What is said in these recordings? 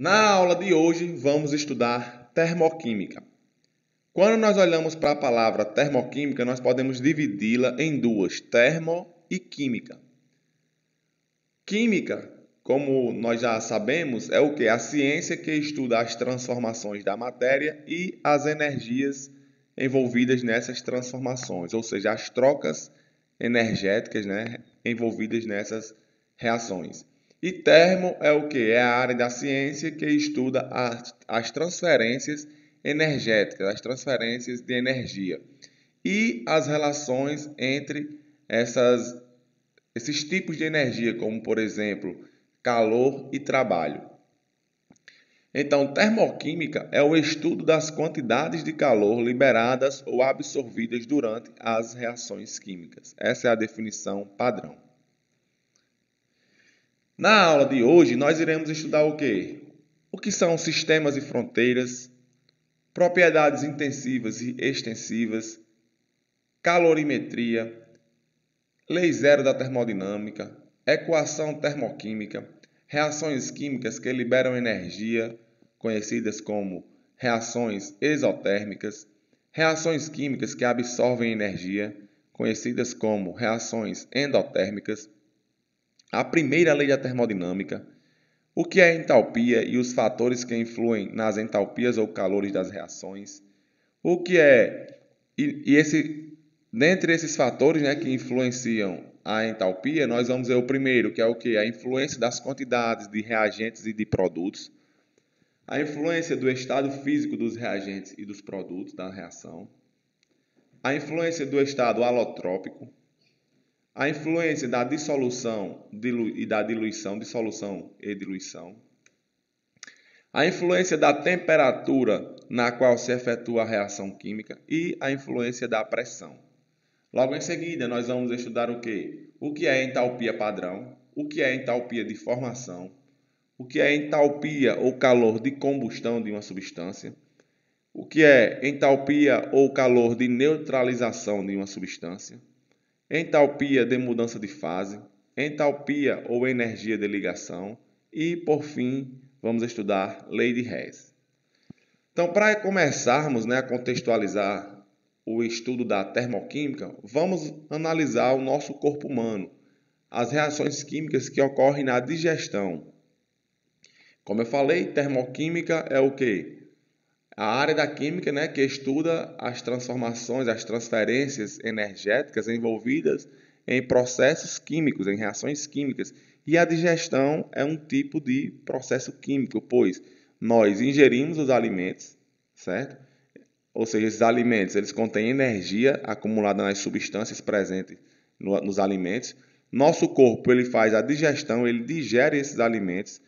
Na aula de hoje vamos estudar termoquímica. Quando nós olhamos para a palavra termoquímica, nós podemos dividi-la em duas, termo e química. Química, como nós já sabemos, é o que? A ciência que estuda as transformações da matéria e as energias envolvidas nessas transformações, ou seja, as trocas energéticas, envolvidas nessas reações. E termo é o que? É a área da ciência que estuda as transferências energéticas, as transferências de energia e as relações entre esses tipos de energia, como por exemplo, calor e trabalho. Então, termoquímica é o estudo das quantidades de calor liberadas ou absorvidas durante as reações químicas. Essa é a definição padrão. Na aula de hoje, nós iremos estudar o quê? O que são sistemas e fronteiras, propriedades intensivas e extensivas, calorimetria, lei zero da termodinâmica, equação termoquímica, reações químicas que liberam energia, conhecidas como reações exotérmicas, reações químicas que absorvem energia, conhecidas como reações endotérmicas, a primeira lei da termodinâmica, o que é entalpia e os fatores que influem nas entalpias ou calores das reações, o que é dentre esses fatores, que influenciam a entalpia, nós vamos ver o primeiro, que é o que? A influência das quantidades de reagentes e de produtos, a influência do estado físico dos reagentes e dos produtos da reação, a influência do estado alotrópico, a influência da dissolução e da diluição, dissolução e diluição, a influência da temperatura na qual se efetua a reação química e a influência da pressão. Logo em seguida, nós vamos estudar o quê? O que é entalpia padrão, o que é entalpia de formação, o que é entalpia ou calor de combustão de uma substância, o que é entalpia ou calor de neutralização de uma substância, entalpia de mudança de fase, entalpia ou energia de ligação e, por fim, vamos estudar lei de Hess. Então, para começarmos a contextualizar o estudo da termoquímica, vamos analisar o nosso corpo humano, as reações químicas que ocorrem na digestão. Como eu falei, termoquímica é o quê? A área da química que estuda as transformações, as transferências energéticas envolvidas em processos químicos, em reações químicas. E a digestão é um tipo de processo químico, pois nós ingerimos os alimentos, certo? Ou seja, esses alimentos eles contêm energia acumulada nas substâncias presentes nos alimentos. Nosso corpo ele faz a digestão, ele digere esses alimentos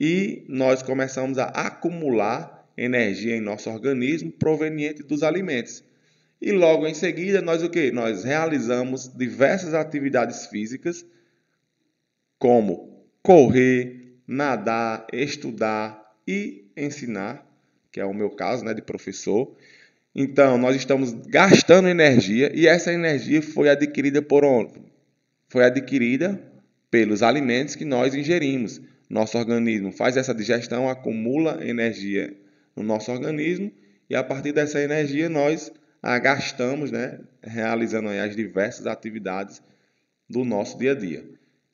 e nós começamos a acumular energia em nosso organismo proveniente dos alimentos. E logo em seguida, nós o quê? Nós realizamos diversas atividades físicas, como correr, nadar, estudar e ensinar, que é o meu caso, de professor. Então, nós estamos gastando energia e essa energia foi adquirida por onde? Foi adquirida pelos alimentos que nós ingerimos. Nosso organismo faz essa digestão, acumula energia no nosso organismo e a partir dessa energia nós a gastamos, realizando aí as diversas atividades do nosso dia a dia.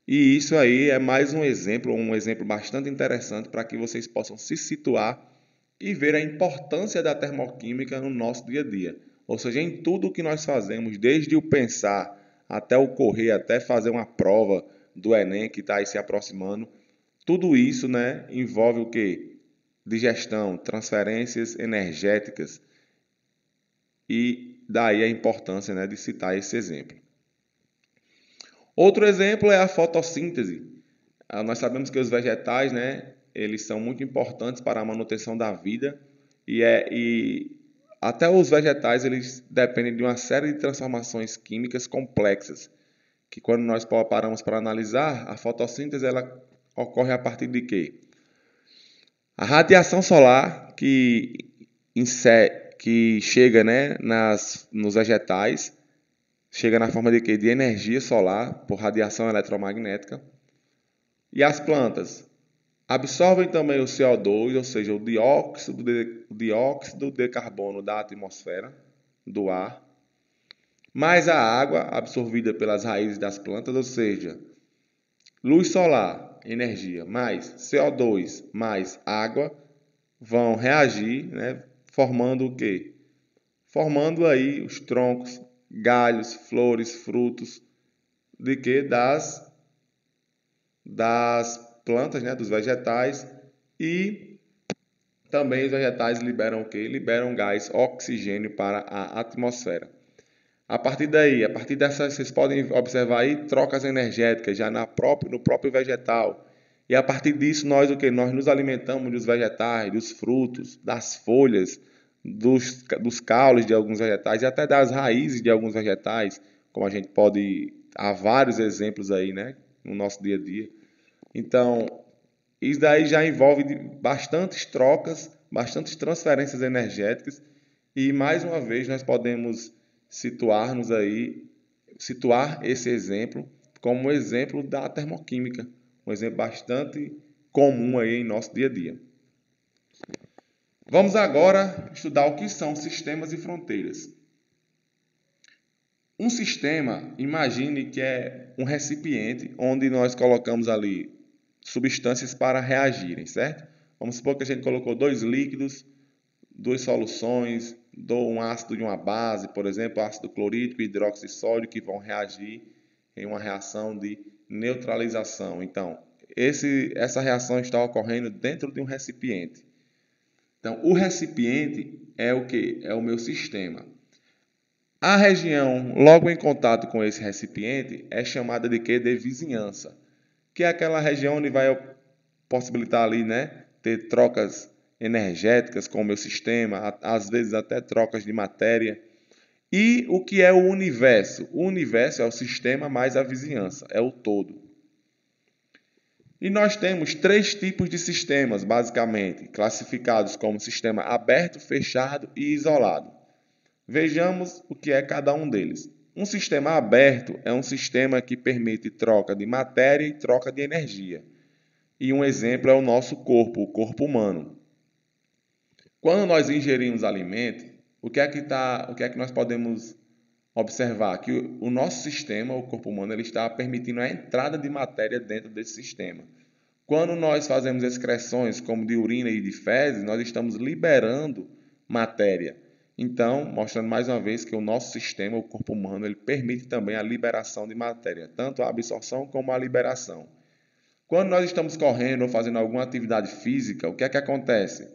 E isso aí é mais um exemplo bastante interessante para que vocês possam se situar e ver a importância da termoquímica no nosso dia a dia. Ou seja, em tudo que nós fazemos, desde o pensar até o correr, até fazer uma prova do Enem que está aí se aproximando, tudo isso envolve o quê? Digestão, transferências energéticas e daí a importância de citar esse exemplo. Outro exemplo é a fotossíntese. Nós sabemos que os vegetais, eles são muito importantes para a manutenção da vida e até os vegetais eles dependem de uma série de transformações químicas complexas, que quando nós paramos para analisar, a fotossíntese ela ocorre a partir de quê? A radiação solar que chega nos vegetais, chega na forma de quê? De energia solar por radiação eletromagnética. E as plantas? Absorvem também o CO2, ou seja, o dióxido de carbono da atmosfera, do ar, mais a água absorvida pelas raízes das plantas, ou seja, luz solar, energia, mais CO2, mais água, vão reagir, né, formando o quê? Formando aí os troncos, galhos, flores, frutos, de que? Das plantas, né, dos vegetais, e também os vegetais liberam o quê? Liberam gás oxigênio para a atmosfera. A partir daí, a partir dessas, vocês podem observar aí trocas energéticas já no próprio vegetal. E a partir disso, nós o que? Nós nos alimentamos dos vegetais, dos frutos, das folhas, dos caules de alguns vegetais e até das raízes de alguns vegetais, como a gente pode. Há vários exemplos aí, né? No nosso dia a dia. Então, isso daí já envolve bastantes trocas, bastantes transferências energéticas e mais uma vez nós podemos situar-nos aí, situar esse exemplo como um exemplo da termoquímica, um exemplo bastante comum aí em nosso dia a dia. Vamos agora estudar o que são sistemas e fronteiras. Um sistema, imagine que é um recipiente onde nós colocamos ali substâncias para reagirem, certo? Vamos supor que a gente colocou dois líquidos, duas soluções, um ácido e uma base, por exemplo, ácido clorídrico e hidróxido de sódio, que vão reagir em uma reação de neutralização. Então, essa reação está ocorrendo dentro de um recipiente. Então, o recipiente é o que? É o meu sistema. A região logo em contato com esse recipiente é chamada de quê? De vizinhança, que é aquela região onde vai possibilitar ali, né, ter trocas energéticas com o meu sistema, às vezes até trocas de matéria. E o que é o universo? O universo é o sistema mais a vizinhança, é o todo. E nós temos três tipos de sistemas, basicamente, classificados como sistema aberto, fechado e isolado. Vejamos o que é cada um deles. Um sistema aberto é um sistema que permite troca de matéria e troca de energia. E um exemplo é o nosso corpo, o corpo humano. Quando nós ingerimos alimento, o que é que nós podemos observar? Que o nosso sistema, o corpo humano, ele está permitindo a entrada de matéria dentro desse sistema. Quando nós fazemos excreções como de urina e de fezes, nós estamos liberando matéria. Então, mostrando mais uma vez que o nosso sistema, o corpo humano, ele permite também a liberação de matéria, tanto a absorção como a liberação. Quando nós estamos correndo ou fazendo alguma atividade física, o que é que acontece?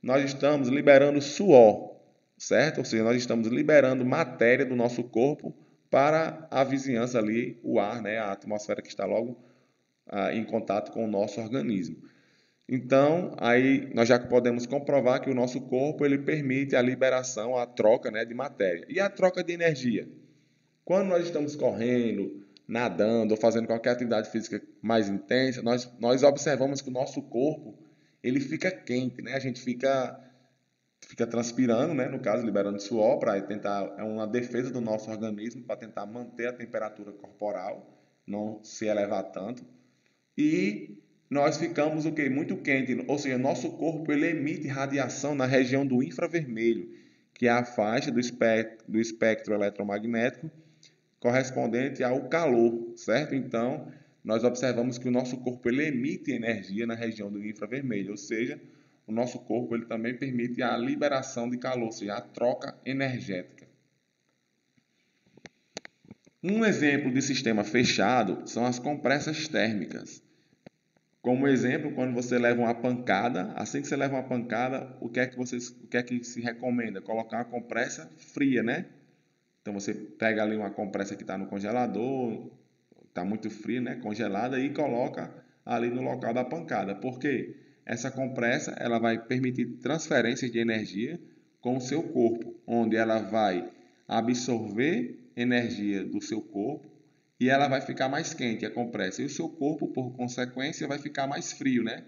Nós estamos liberando suor, certo? Ou seja, nós estamos liberando matéria do nosso corpo para a vizinhança ali, o ar, né? A atmosfera que está logo em contato com o nosso organismo. Então, aí nós já podemos comprovar que o nosso corpo ele permite a liberação, a troca, né, de matéria. E a troca de energia? Quando nós estamos correndo, nadando ou fazendo qualquer atividade física mais intensa, nós observamos que o nosso corpo ele fica quente, né? A gente fica transpirando, né? No caso, liberando suor para tentar, é uma defesa do nosso organismo para tentar manter a temperatura corporal, não se elevar tanto. E nós ficamos o quê? Muito quente, ou seja, nosso corpo ele emite radiação na região do infravermelho, que é a faixa do espectro eletromagnético correspondente ao calor, certo? Então, nós observamos que o nosso corpo ele emite energia na região do infravermelho, ou seja, o nosso corpo ele também permite a liberação de calor, ou seja, a troca energética. Um exemplo de sistema fechado são as compressas térmicas. Como exemplo, quando você leva uma pancada, assim que você leva uma pancada, o que é que se recomenda? Colocar uma compressa fria, né? Então você pega ali uma compressa que está no congelador, está muito fria, né? Congelada, e coloca ali no local da pancada. Por quê? Essa compressa ela vai permitir transferência de energia com o seu corpo, onde ela vai absorver energia do seu corpo e ela vai ficar mais quente, a compressa. E o seu corpo, por consequência, vai ficar mais frio, né?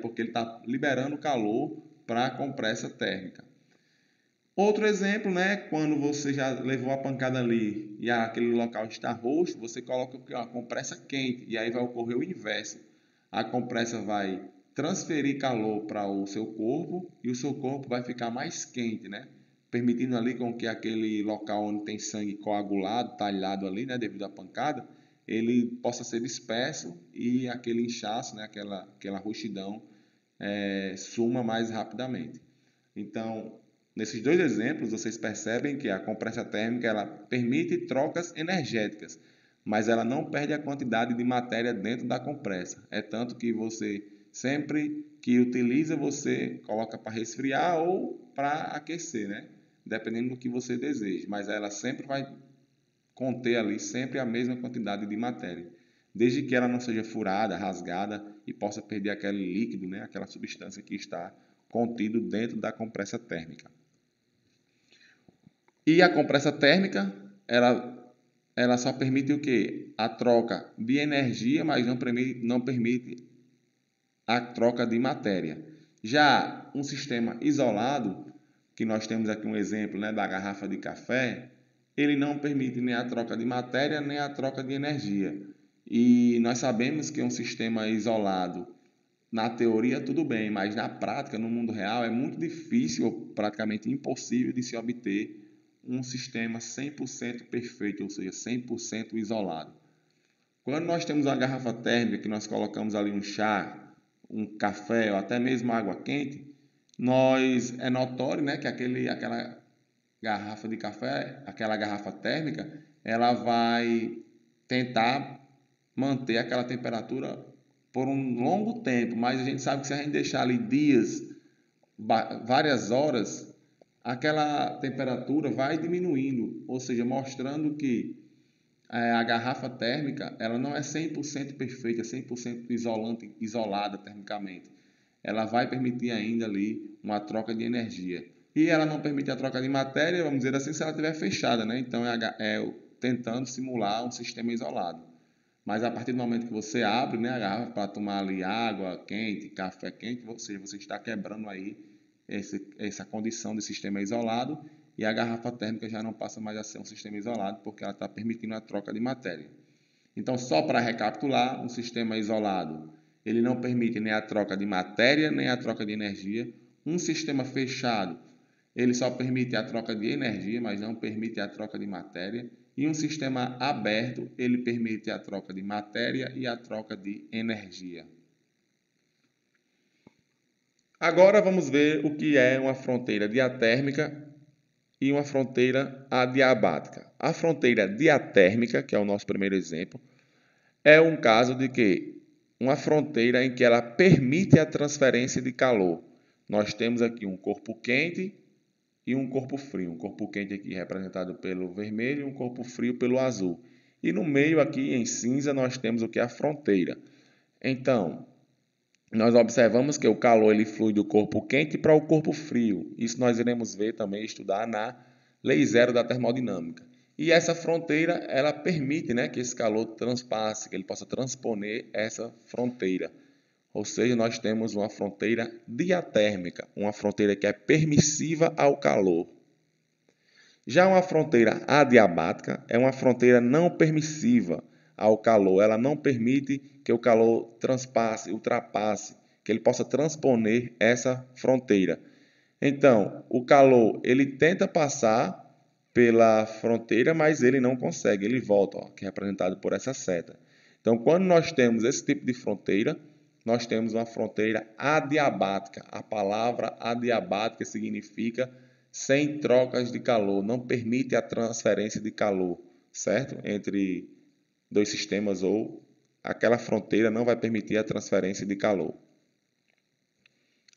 Porque ele está liberando calor para a compressa térmica. Outro exemplo, né? Quando você já levou a pancada ali e aquele local está roxo, você coloca a compressa quente e aí vai ocorrer o inverso. A compressa vai transferir calor para o seu corpo e o seu corpo vai ficar mais quente, né? Permitindo ali com que aquele local onde tem sangue coagulado, talhado ali, né, devido à pancada, ele possa ser disperso e aquele inchaço, né, aquela roxidão, suma mais rapidamente. Então, nesses dois exemplos, vocês percebem que a compressa térmica ela permite trocas energéticas, mas ela não perde a quantidade de matéria dentro da compressa. É tanto que você, sempre que utiliza, você coloca para resfriar ou para aquecer, né? Dependendo do que você deseja. Mas ela sempre vai conter ali sempre a mesma quantidade de matéria, desde que ela não seja furada, rasgada e possa perder aquele líquido, né? Aquela substância que está contido dentro da compressa térmica. E a compressa térmica, ela só permite o quê? A troca de energia, mas não permite a troca de matéria. Já um sistema isolado, que nós temos aqui um exemplo, né, da garrafa de café, ele não permite nem a troca de matéria, nem a troca de energia. E nós sabemos que um sistema isolado, na teoria tudo bem, mas na prática, no mundo real, é muito difícil ou praticamente impossível de se obter um sistema 100% perfeito, ou seja, 100% isolado. Quando nós temos uma garrafa térmica que nós colocamos ali um chá, um café ou até mesmo água quente, é notório, né, que aquela garrafa de café, aquela garrafa térmica, ela vai tentar manter aquela temperatura por um longo tempo, mas a gente sabe que se a gente deixar ali dias, várias horas, aquela temperatura vai diminuindo, ou seja, mostrando que a garrafa térmica ela não é 100% perfeita, 100% isolada termicamente. Ela vai permitir ainda ali uma troca de energia. E ela não permite a troca de matéria, vamos dizer assim, se ela estiver fechada, né? Então é tentando simular um sistema isolado. Mas a partir do momento que você abre, né, a garrafa para tomar ali água quente, café quente, você está quebrando aí essa condição de sistema isolado e a garrafa térmica já não passa mais a ser um sistema isolado porque ela está permitindo a troca de matéria. Então, só para recapitular, um sistema isolado, ele não permite nem a troca de matéria, nem a troca de energia. Um sistema fechado, ele só permite a troca de energia, mas não permite a troca de matéria. E um sistema aberto, ele permite a troca de matéria e a troca de energia. Agora vamos ver o que é uma fronteira diatérmica e uma fronteira adiabática. A fronteira diatérmica, que é o nosso primeiro exemplo, é um caso de que uma fronteira em que ela permite a transferência de calor. Nós temos aqui um corpo quente e um corpo frio. Um corpo quente aqui representado pelo vermelho e um corpo frio pelo azul. E no meio aqui em cinza nós temos o que é a fronteira. Então, nós observamos que o calor ele flui do corpo quente para o corpo frio. Isso nós iremos ver também, estudar na Lei Zero da Termodinâmica. E essa fronteira, ela permite, né, que esse calor transpasse, que ele possa transponer essa fronteira. Ou seja, nós temos uma fronteira diatérmica, uma fronteira que é permissiva ao calor. Já uma fronteira adiabática é uma fronteira não permissiva ao calor. Ela não permite que o calor transpasse, ultrapasse, que ele possa transponer essa fronteira. Então, o calor ele tenta passar pela fronteira, mas ele não consegue, ele volta, ó, que é representado por essa seta. Então, quando nós temos esse tipo de fronteira, nós temos uma fronteira adiabática. A palavra adiabática significa sem trocas de calor, não permite a transferência de calor, certo? Entre dois sistemas ou aquela fronteira não vai permitir a transferência de calor.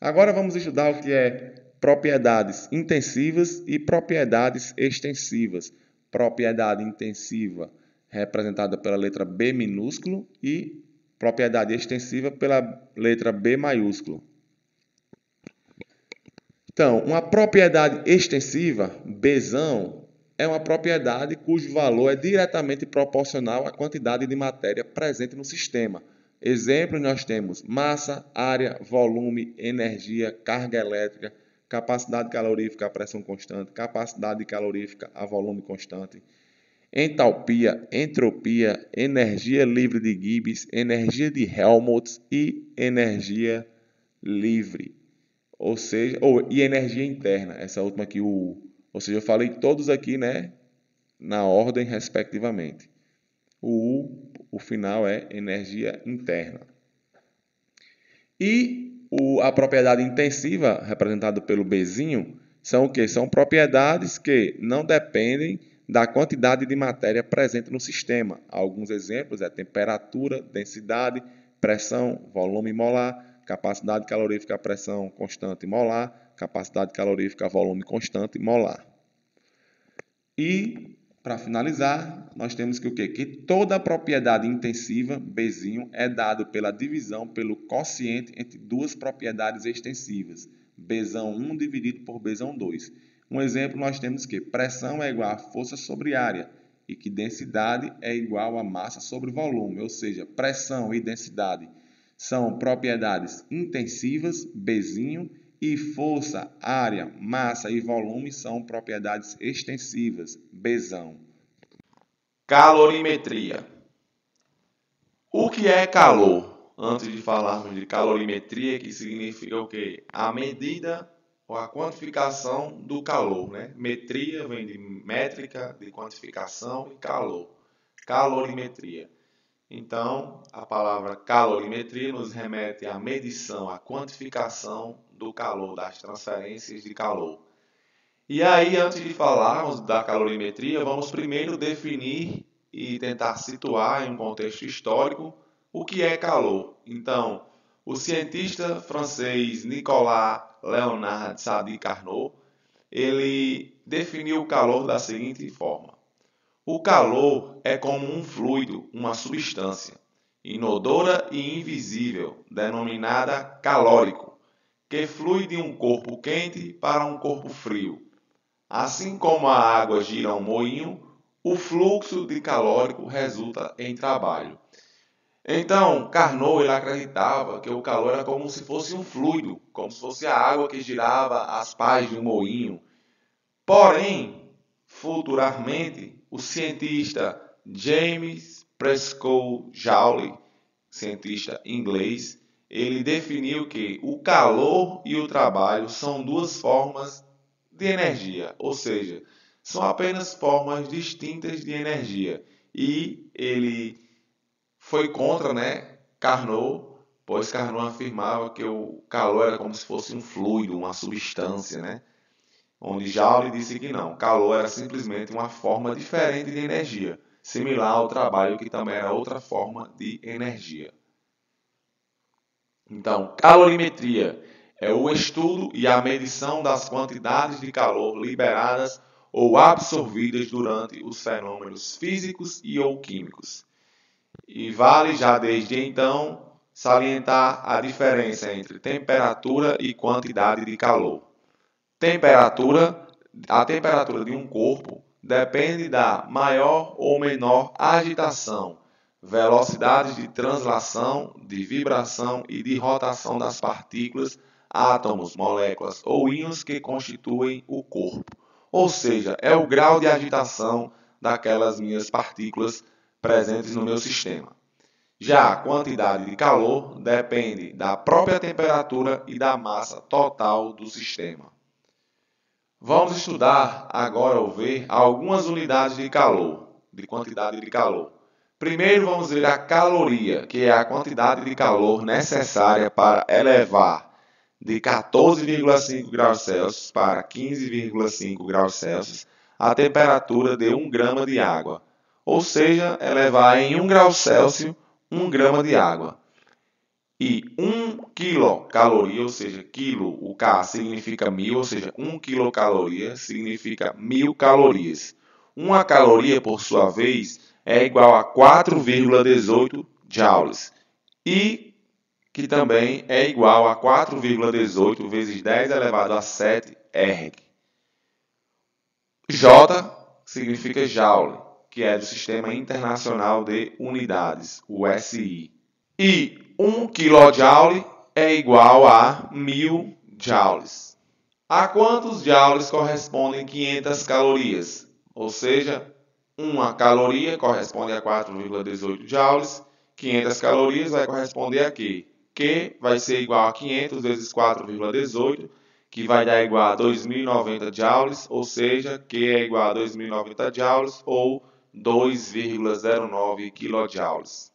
Agora vamos estudar o que é propriedades intensivas e propriedades extensivas. Propriedade intensiva representada pela letra B minúsculo e propriedade extensiva pela letra B maiúsculo. Então, uma propriedade extensiva, Bzão, é uma propriedade cujo valor é diretamente proporcional à quantidade de matéria presente no sistema. Exemplos nós temos massa, área, volume, energia, carga elétrica, capacidade calorífica a pressão constante, capacidade calorífica a volume constante, entalpia, entropia, energia livre de Gibbs, energia de Helmholtz e energia livre, ou seja, e energia interna, essa última aqui, o U. Ou seja, eu falei todos aqui, né, na ordem respectivamente. O U, o final é energia interna. E a propriedade intensiva, representada pelo Bzinho, são o quê? São propriedades que não dependem da quantidade de matéria presente no sistema. Alguns exemplos é temperatura, densidade, pressão, volume molar, capacidade calorífica, pressão constante molar, capacidade calorífica, volume constante molar. E, para finalizar, nós temos que o quê? Que toda propriedade intensiva, Bzinho, é dado pela divisão pelo quociente entre duas propriedades extensivas, Bzão1 dividido por Bzão2. Um exemplo, nós temos que pressão é igual a força sobre área e que densidade é igual a massa sobre volume, ou seja, pressão e densidade são propriedades intensivas, Bzinho, e força, área, massa e volume são propriedades extensivas, Bzão. Calorimetria. O que é calor? Antes de falarmos de calorimetria, que significa o quê? A medida ou a quantificação do calor, né? Metria vem de métrica, de quantificação e calor. Calorimetria. Então, a palavra calorimetria nos remete à medição, à quantificação do calor, das transferências de calor. E aí, antes de falarmos da calorimetria, vamos primeiro definir e tentar situar em um contexto histórico o que é calor. Então, o cientista francês Nicolas Léonard Sadi Carnot, ele definiu o calor da seguinte forma: o calor é como um fluido, uma substância, inodora e invisível, denominada calórico, que flui de um corpo quente para um corpo frio. Assim como a água gira um moinho, o fluxo de calórico resulta em trabalho. Então, Carnot ele acreditava que o calor era como se fosse um fluido, como se fosse a água que girava as pás de um moinho. Porém, futuramente, o cientista James Prescott Joule, cientista inglês, ele definiu que o calor e o trabalho são duas formas de energia, ou seja, são apenas formas distintas de energia. E ele foi contra, né, Carnot, pois Carnot afirmava que o calor era como se fosse um fluido, uma substância, né? Onde Joule disse que não, calor era simplesmente uma forma diferente de energia, similar ao trabalho que também era outra forma de energia. Então, calorimetria é o estudo e a medição das quantidades de calor liberadas ou absorvidas durante os fenômenos físicos e ou químicos. E vale já desde então salientar a diferença entre temperatura e quantidade de calor. A temperatura de um corpo depende da maior ou menor agitação, velocidades de translação, de vibração e de rotação das partículas, átomos, moléculas ou íons que constituem o corpo. Ou seja, é o grau de agitação daquelas minhas partículas presentes no meu sistema. Já a quantidade de calor depende da própria temperatura e da massa total do sistema. Vamos estudar agora ou ver algumas unidades de calor, de quantidade de calor. Primeiro vamos ver a caloria, que é a quantidade de calor necessária para elevar de 14,5 graus Celsius para 15,5 graus Celsius a temperatura de 1 grama de água. Ou seja, elevar em 1 grau Celsius 1 grama de água. E 1 quilocaloria, ou seja, quilo, o K significa 1000, ou seja, 1 quilocaloria significa 1000 calorias. Uma caloria, por sua vez, é igual a 4,18 joules. E que também é igual a 4,18 vezes 10 elevado a 7 erg. J significa joule, que é do Sistema Internacional de Unidades, o SI. E 1 kJ é igual a 1000 joules. A quantos joules correspondem 500 calorias? Ou seja, uma caloria corresponde a 4,18 joules, 500 calorias vai corresponder a quê? Q vai ser igual a 500 vezes 4,18, que vai dar igual a 2.090 joules, ou seja, Q é igual a 2.090 joules ou 2,09 kJ.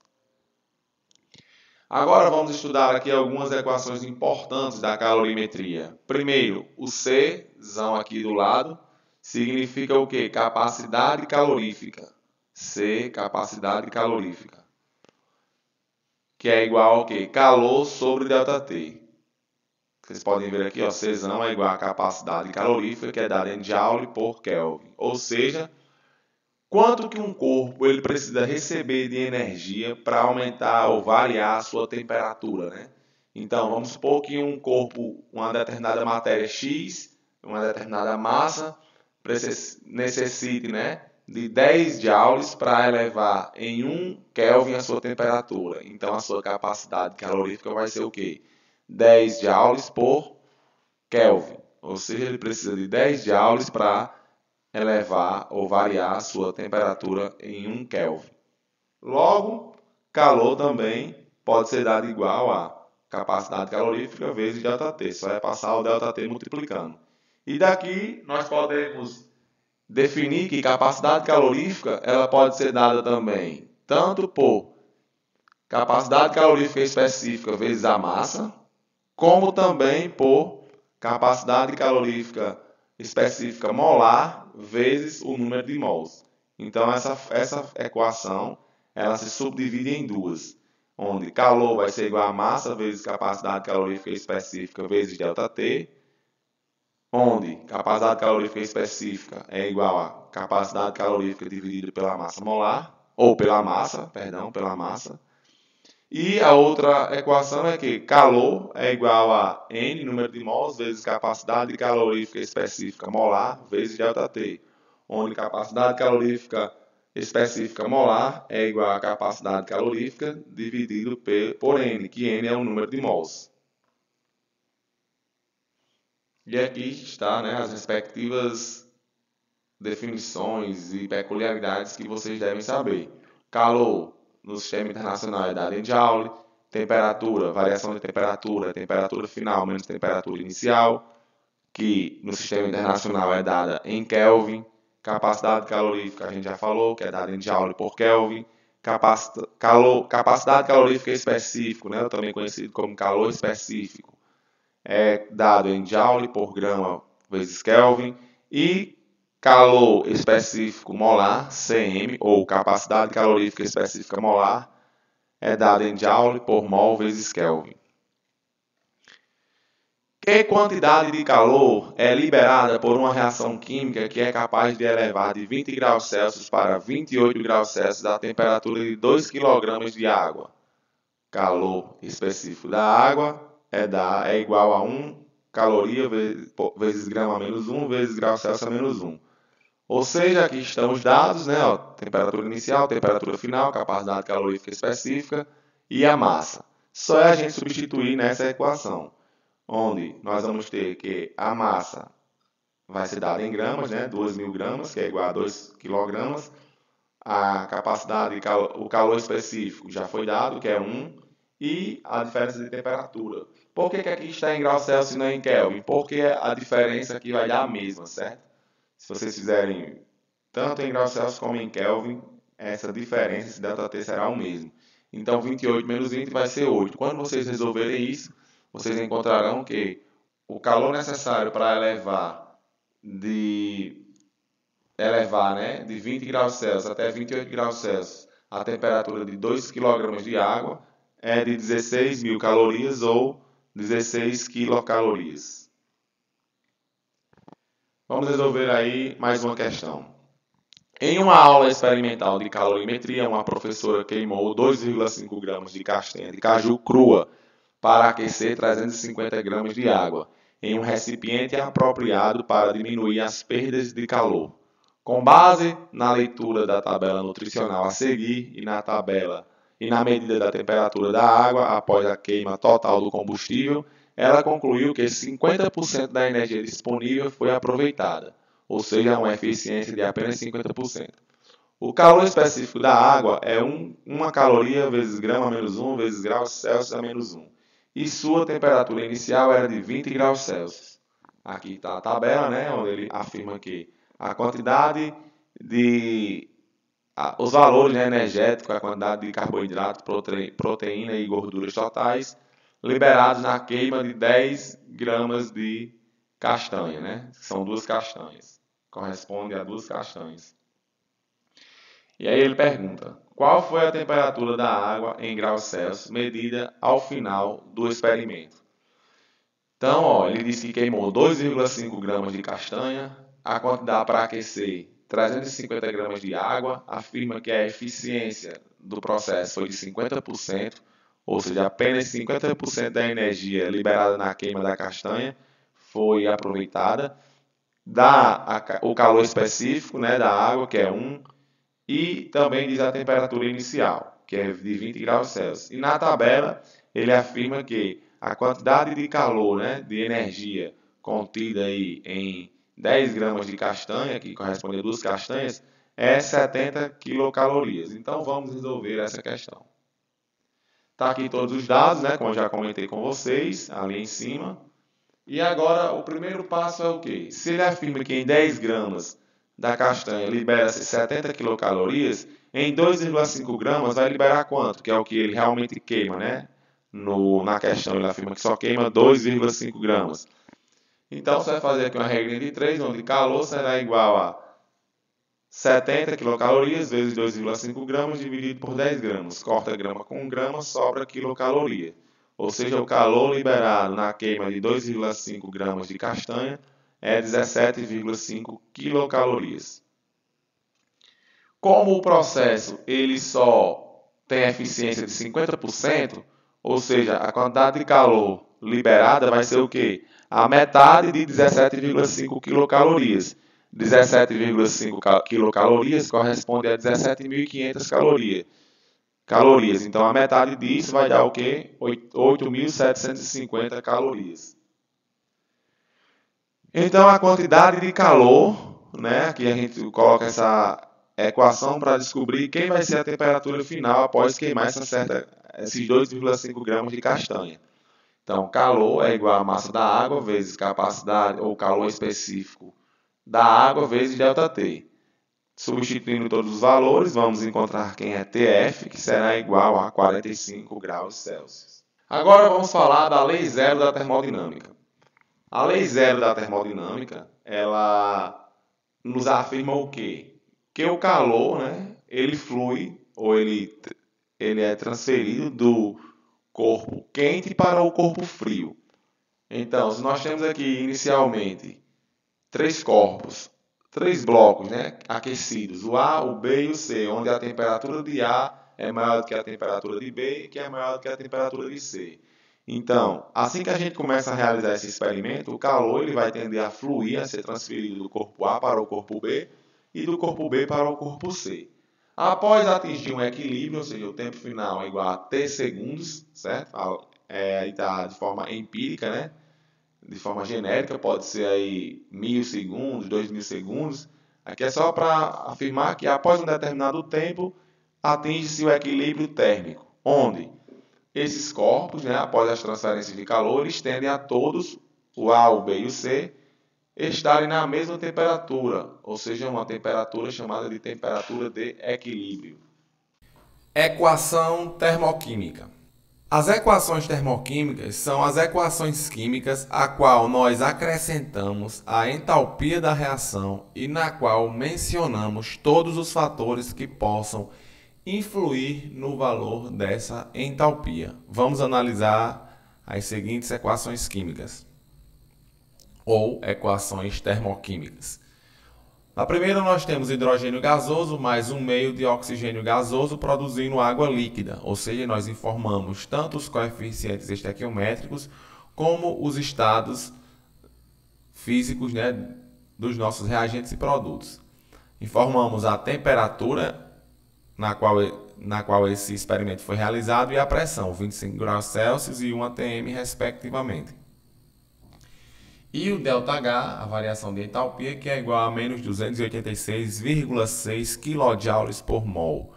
Agora vamos estudar aqui algumas equações importantes da calorimetria. Primeiro, o Czão aqui do lado significa o quê? Capacidade calorífica. C, capacidade calorífica. Que é igual ao quê? Calor sobre ΔT. Vocês podem ver aqui, ó, Czão é igual a capacidade calorífica, que é dada em Joule por Kelvin. Ou seja, quanto que um corpo ele precisa receber de energia para aumentar ou variar a sua temperatura, né? Então, vamos supor que um corpo, uma determinada matéria X, uma determinada massa, necessite, né, de 10 joules para elevar em 1 Kelvin a sua temperatura. Então, a sua capacidade calorífica vai ser o quê? 10 joules por Kelvin. Ou seja, ele precisa de 10 joules para elevar ou variar a sua temperatura em 1 Kelvin. Logo, calor também pode ser dado igual a capacidade calorífica vezes ΔT. Só é passar o ΔT multiplicando. E daqui nós podemos definir que capacidade calorífica ela pode ser dada também tanto por capacidade calorífica específica vezes a massa, como também por capacidade calorífica específica molar vezes o número de mols. Então, essa equação ela se subdivide em duas, onde calor vai ser igual a massa vezes capacidade calorífica específica vezes ΔT, onde capacidade calorífica específica é igual a capacidade calorífica dividida pela massa molar, ou pela massa. E a outra equação é que calor é igual a N, número de mols, vezes capacidade calorífica específica molar, vezes ΔT, onde capacidade calorífica específica molar é igual a capacidade calorífica dividido por N, que N é o número de mols. E aqui está, né, as respectivas definições e peculiaridades que vocês devem saber. Calor no sistema internacional é dado em Joule, temperatura, variação de temperatura, temperatura final menos temperatura inicial, que no sistema internacional é dada em Kelvin, capacidade calorífica a gente já falou, que é dada em Joule por Kelvin, capacidade calorífica específico, né, também conhecido como calor específico, é dado em Joule por grama vezes Kelvin, e calor específico molar, CM, ou capacidade calorífica específica molar, é dado em Joule por mol vezes Kelvin. Que quantidade de calor é liberada por uma reação química que é capaz de elevar de 20 graus Celsius para 28 graus Celsius a temperatura de 2 kg de água? Calor específico da água é igual a 1 caloria vezes grama menos 1 vezes grau Celsius menos 1. Ou seja, aqui estão os dados, né? Ó, temperatura inicial, temperatura final, capacidade calorífica específica e a massa. Só é a gente substituir nessa equação, onde nós vamos ter que a massa vai ser dada em gramas, né? 2.000 gramas, que é igual a 2 kg. A capacidade, o calor específico já foi dado, que é 1, e a diferença de temperatura. Por que aqui está em graus Celsius e não em Kelvin? Porque a diferença aqui vai dar a mesma, certo? Se vocês fizerem tanto em graus Celsius como em Kelvin, essa diferença, esse ΔT será o mesmo. Então, 28 menos 20 vai ser 8. Quando vocês resolverem isso, vocês encontrarão que o calor necessário para elevar de 20 graus Celsius até 28 graus Celsius a temperatura de 2 kg de água é de 16.000 calorias ou 16 quilocalorias. Vamos resolver aí mais uma questão. Em uma aula experimental de calorimetria, uma professora queimou 2,5 gramas de castanha de caju crua para aquecer 350 gramas de água em um recipiente apropriado para diminuir as perdas de calor. Com base na leitura da tabela nutricional a seguir e na medida da temperatura da água após a queima total do combustível, ela concluiu que 50% da energia disponível foi aproveitada, ou seja, uma eficiência de apenas 50%. O calor específico da água é 1 caloria vezes grama menos 1 vezes grau Celsius a menos 1. e sua temperatura inicial era de 20 graus Celsius. Aqui está a tabela, né, onde ele afirma que a quantidade de os valores, né, energéticos, a quantidade de carboidrato, proteína e gorduras totais liberados na queima de 10 gramas de castanha, né? São 2 castanhas. Corresponde a 2 castanhas. E aí ele pergunta: qual foi a temperatura da água em graus Celsius medida ao final do experimento? Então, ó, ele disse que queimou 2,5 gramas de castanha, a quantidade para aquecer 350 gramas de água, afirma que a eficiência do processo foi de 50%, ou seja, apenas 50% da energia liberada na queima da castanha foi aproveitada, dá o calor específico, né, da água, que é 1, e também diz a temperatura inicial, que é de 20 graus Celsius. E na tabela ele afirma que a quantidade de calor, né, de energia contida aí em 10 gramas de castanha, que corresponde a 2 castanhas, é 70 quilocalorias. Então vamos resolver essa questão. Está aqui todos os dados, né, como eu já comentei com vocês, ali em cima. E agora o primeiro passo é o quê? Se ele afirma que em 10 gramas da castanha libera-se 70 quilocalorias, em 2,5 gramas vai liberar quanto? Que é o que ele realmente queima, né? Na questão ele afirma que só queima 2,5 gramas. Então você vai fazer aqui uma regra de 3, onde calor será igual a 70 quilocalorias vezes 2,5 gramas dividido por 10 gramas. Corta grama com grama, sobra quilocaloria. Ou seja, o calor liberado na queima de 2,5 gramas de castanha é 17,5 quilocalorias. Como o processo ele só tem eficiência de 50%, ou seja, a quantidade de calor liberada vai ser o quê? A metade de 17,5 quilocalorias. 17,5 quilocalorias corresponde a 17.500 calorias. Então, a metade disso vai dar o quê? 8.750 calorias. Então, a quantidade de calor, né? Aqui a gente coloca essa equação para descobrir quem vai ser a temperatura final após queimar esses 2,5 gramas de castanha. Então, calor é igual a massa da água vezes capacidade ou calor específico da água vezes ΔT. Substituindo todos os valores, vamos encontrar quem é TF, que será igual a 45 graus Celsius. Agora vamos falar da lei zero da termodinâmica. A lei zero da termodinâmica, ela nos afirma o quê? Que o calor, né, ele flui, ou ele é transferido do corpo quente para o corpo frio. Então, se nós temos aqui inicialmente 3 corpos, 3 blocos, né, aquecidos, o A, o B e o C, onde a temperatura de A é maior do que a temperatura de B, que é maior do que a temperatura de C. Então, assim que a gente começa a realizar esse experimento, o calor ele vai tender a fluir, a ser transferido do corpo A para o corpo B e do corpo B para o corpo C. Após atingir um equilíbrio, ou seja, o tempo final é igual a T segundos, certo? Aí está de forma empírica, né? De forma genérica, pode ser aí 1.000 segundos, 2.000 segundos. Aqui é só para afirmar que após um determinado tempo, atinge-se o equilíbrio térmico, onde esses corpos, né, após as transferências de calor, eles tendem a todos, o A, o B e o C, estarem na mesma temperatura, ou seja, uma temperatura chamada de temperatura de equilíbrio. Equação termoquímica. As equações termoquímicas são as equações químicas a qual nós acrescentamos a entalpia da reação e na qual mencionamos todos os fatores que possam influir no valor dessa entalpia. Vamos analisar as seguintes equações químicas ou equações termoquímicas. Na primeira nós temos hidrogênio gasoso mais 1/2 de oxigênio gasoso produzindo água líquida, ou seja, nós informamos tanto os coeficientes estequiométricos como os estados físicos, né, dos nossos reagentes e produtos. Informamos a temperatura na qual esse experimento foi realizado e a pressão, 25 graus Celsius e 1 atm, respectivamente. E o ΔH, a variação de entalpia, que é igual a menos 286,6 kJ por mol.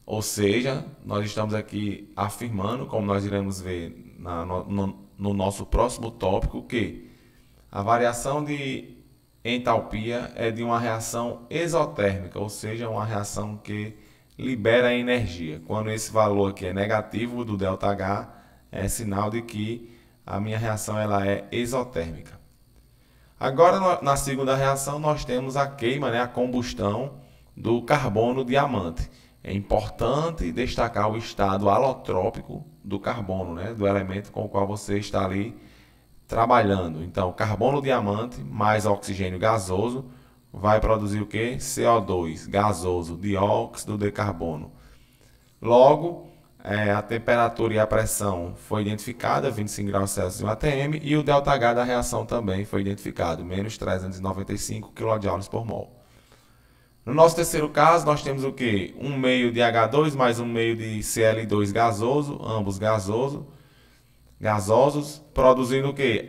Ou seja, nós estamos aqui afirmando, como nós iremos ver no nosso próximo tópico, que a variação de entalpia é de uma reação exotérmica, ou seja, uma reação que libera energia. Quando esse valor aqui é negativo do ΔH, é sinal de que a minha reação ela é exotérmica. Agora, na segunda reação, nós temos a queima, né, a combustão do carbono diamante. É importante destacar o estado alotrópico do carbono, né, do elemento com o qual você está ali trabalhando. Então, carbono diamante mais oxigênio gasoso vai produzir o que? CO2 gasoso, dióxido de carbono. Logo, a temperatura e a pressão foi identificada, 25 graus Celsius no ATM, e o ΔH da reação também foi identificado, menos 395 kJ por mol. No nosso terceiro caso, nós temos o que? 1 meio de H2 mais 1 meio de Cl2 gasoso, ambos gasosos, produzindo o que?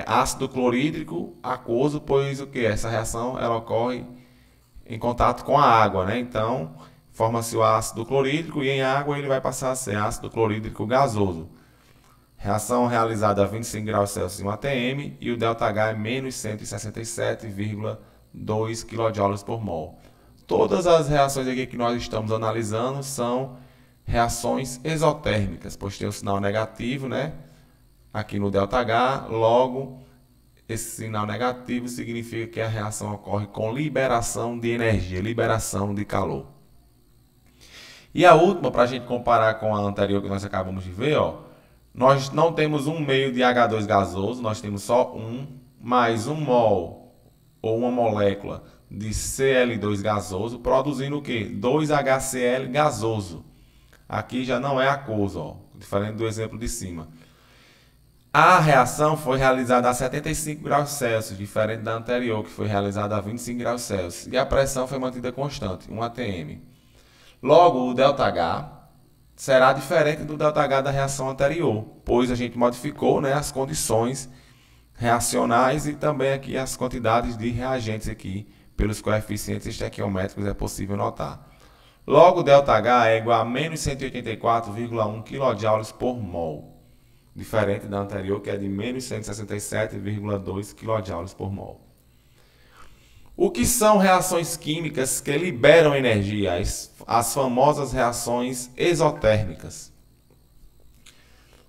Ácido clorídrico aquoso, pois o que? Essa reação ela ocorre em contato com a água, né? Então, forma-se o ácido clorídrico e em água ele vai passar a ser ácido clorídrico gasoso. Reação realizada a 25 graus Celsius no ATM e o ΔH é menos 167,2 kJ por mol. Todas as reações aqui que nós estamos analisando são reações exotérmicas, pois tem o sinal negativo, né? Aqui no ΔH, logo esse sinal negativo significa que a reação ocorre com liberação de energia, liberação de calor. E a última, para a gente comparar com a anterior que nós acabamos de ver, ó, nós não temos 1 meio de H2 gasoso, nós temos só 1 mais 1 mol ou uma molécula de Cl2 gasoso, produzindo o quê? 2HCl gasoso. Aqui já não é aquoso, ó, diferente do exemplo de cima. A reação foi realizada a 75 graus Celsius, diferente da anterior, que foi realizada a 25 graus Celsius. E a pressão foi mantida constante, 1 atm. Logo, o ΔH será diferente do ΔH da reação anterior, pois a gente modificou, né, as condições reacionais e também aqui as quantidades de reagentes aqui, pelos coeficientes estequiométricos é possível notar. Logo, o ΔH é igual a menos 184,1 kJ por mol, diferente da anterior, que é de menos 167,2 kJ por mol. O que são reações químicas que liberam energia? As famosas reações exotérmicas.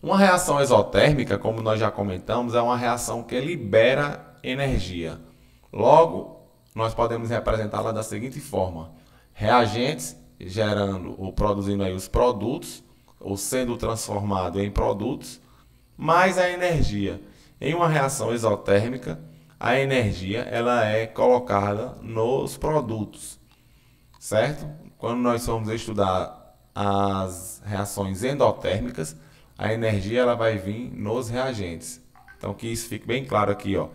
Uma reação exotérmica, como nós já comentamos, é uma reação que libera energia. Logo, nós podemos representá-la da seguinte forma: reagentes gerando ou produzindo aí os produtos, ou sendo transformado em produtos, mais a energia. Em uma reação exotérmica, a energia ela é colocada nos produtos, certo? Quando nós formos estudar as reações endotérmicas, a energia ela vai vir nos reagentes. Então, que isso fique bem claro aqui, ó.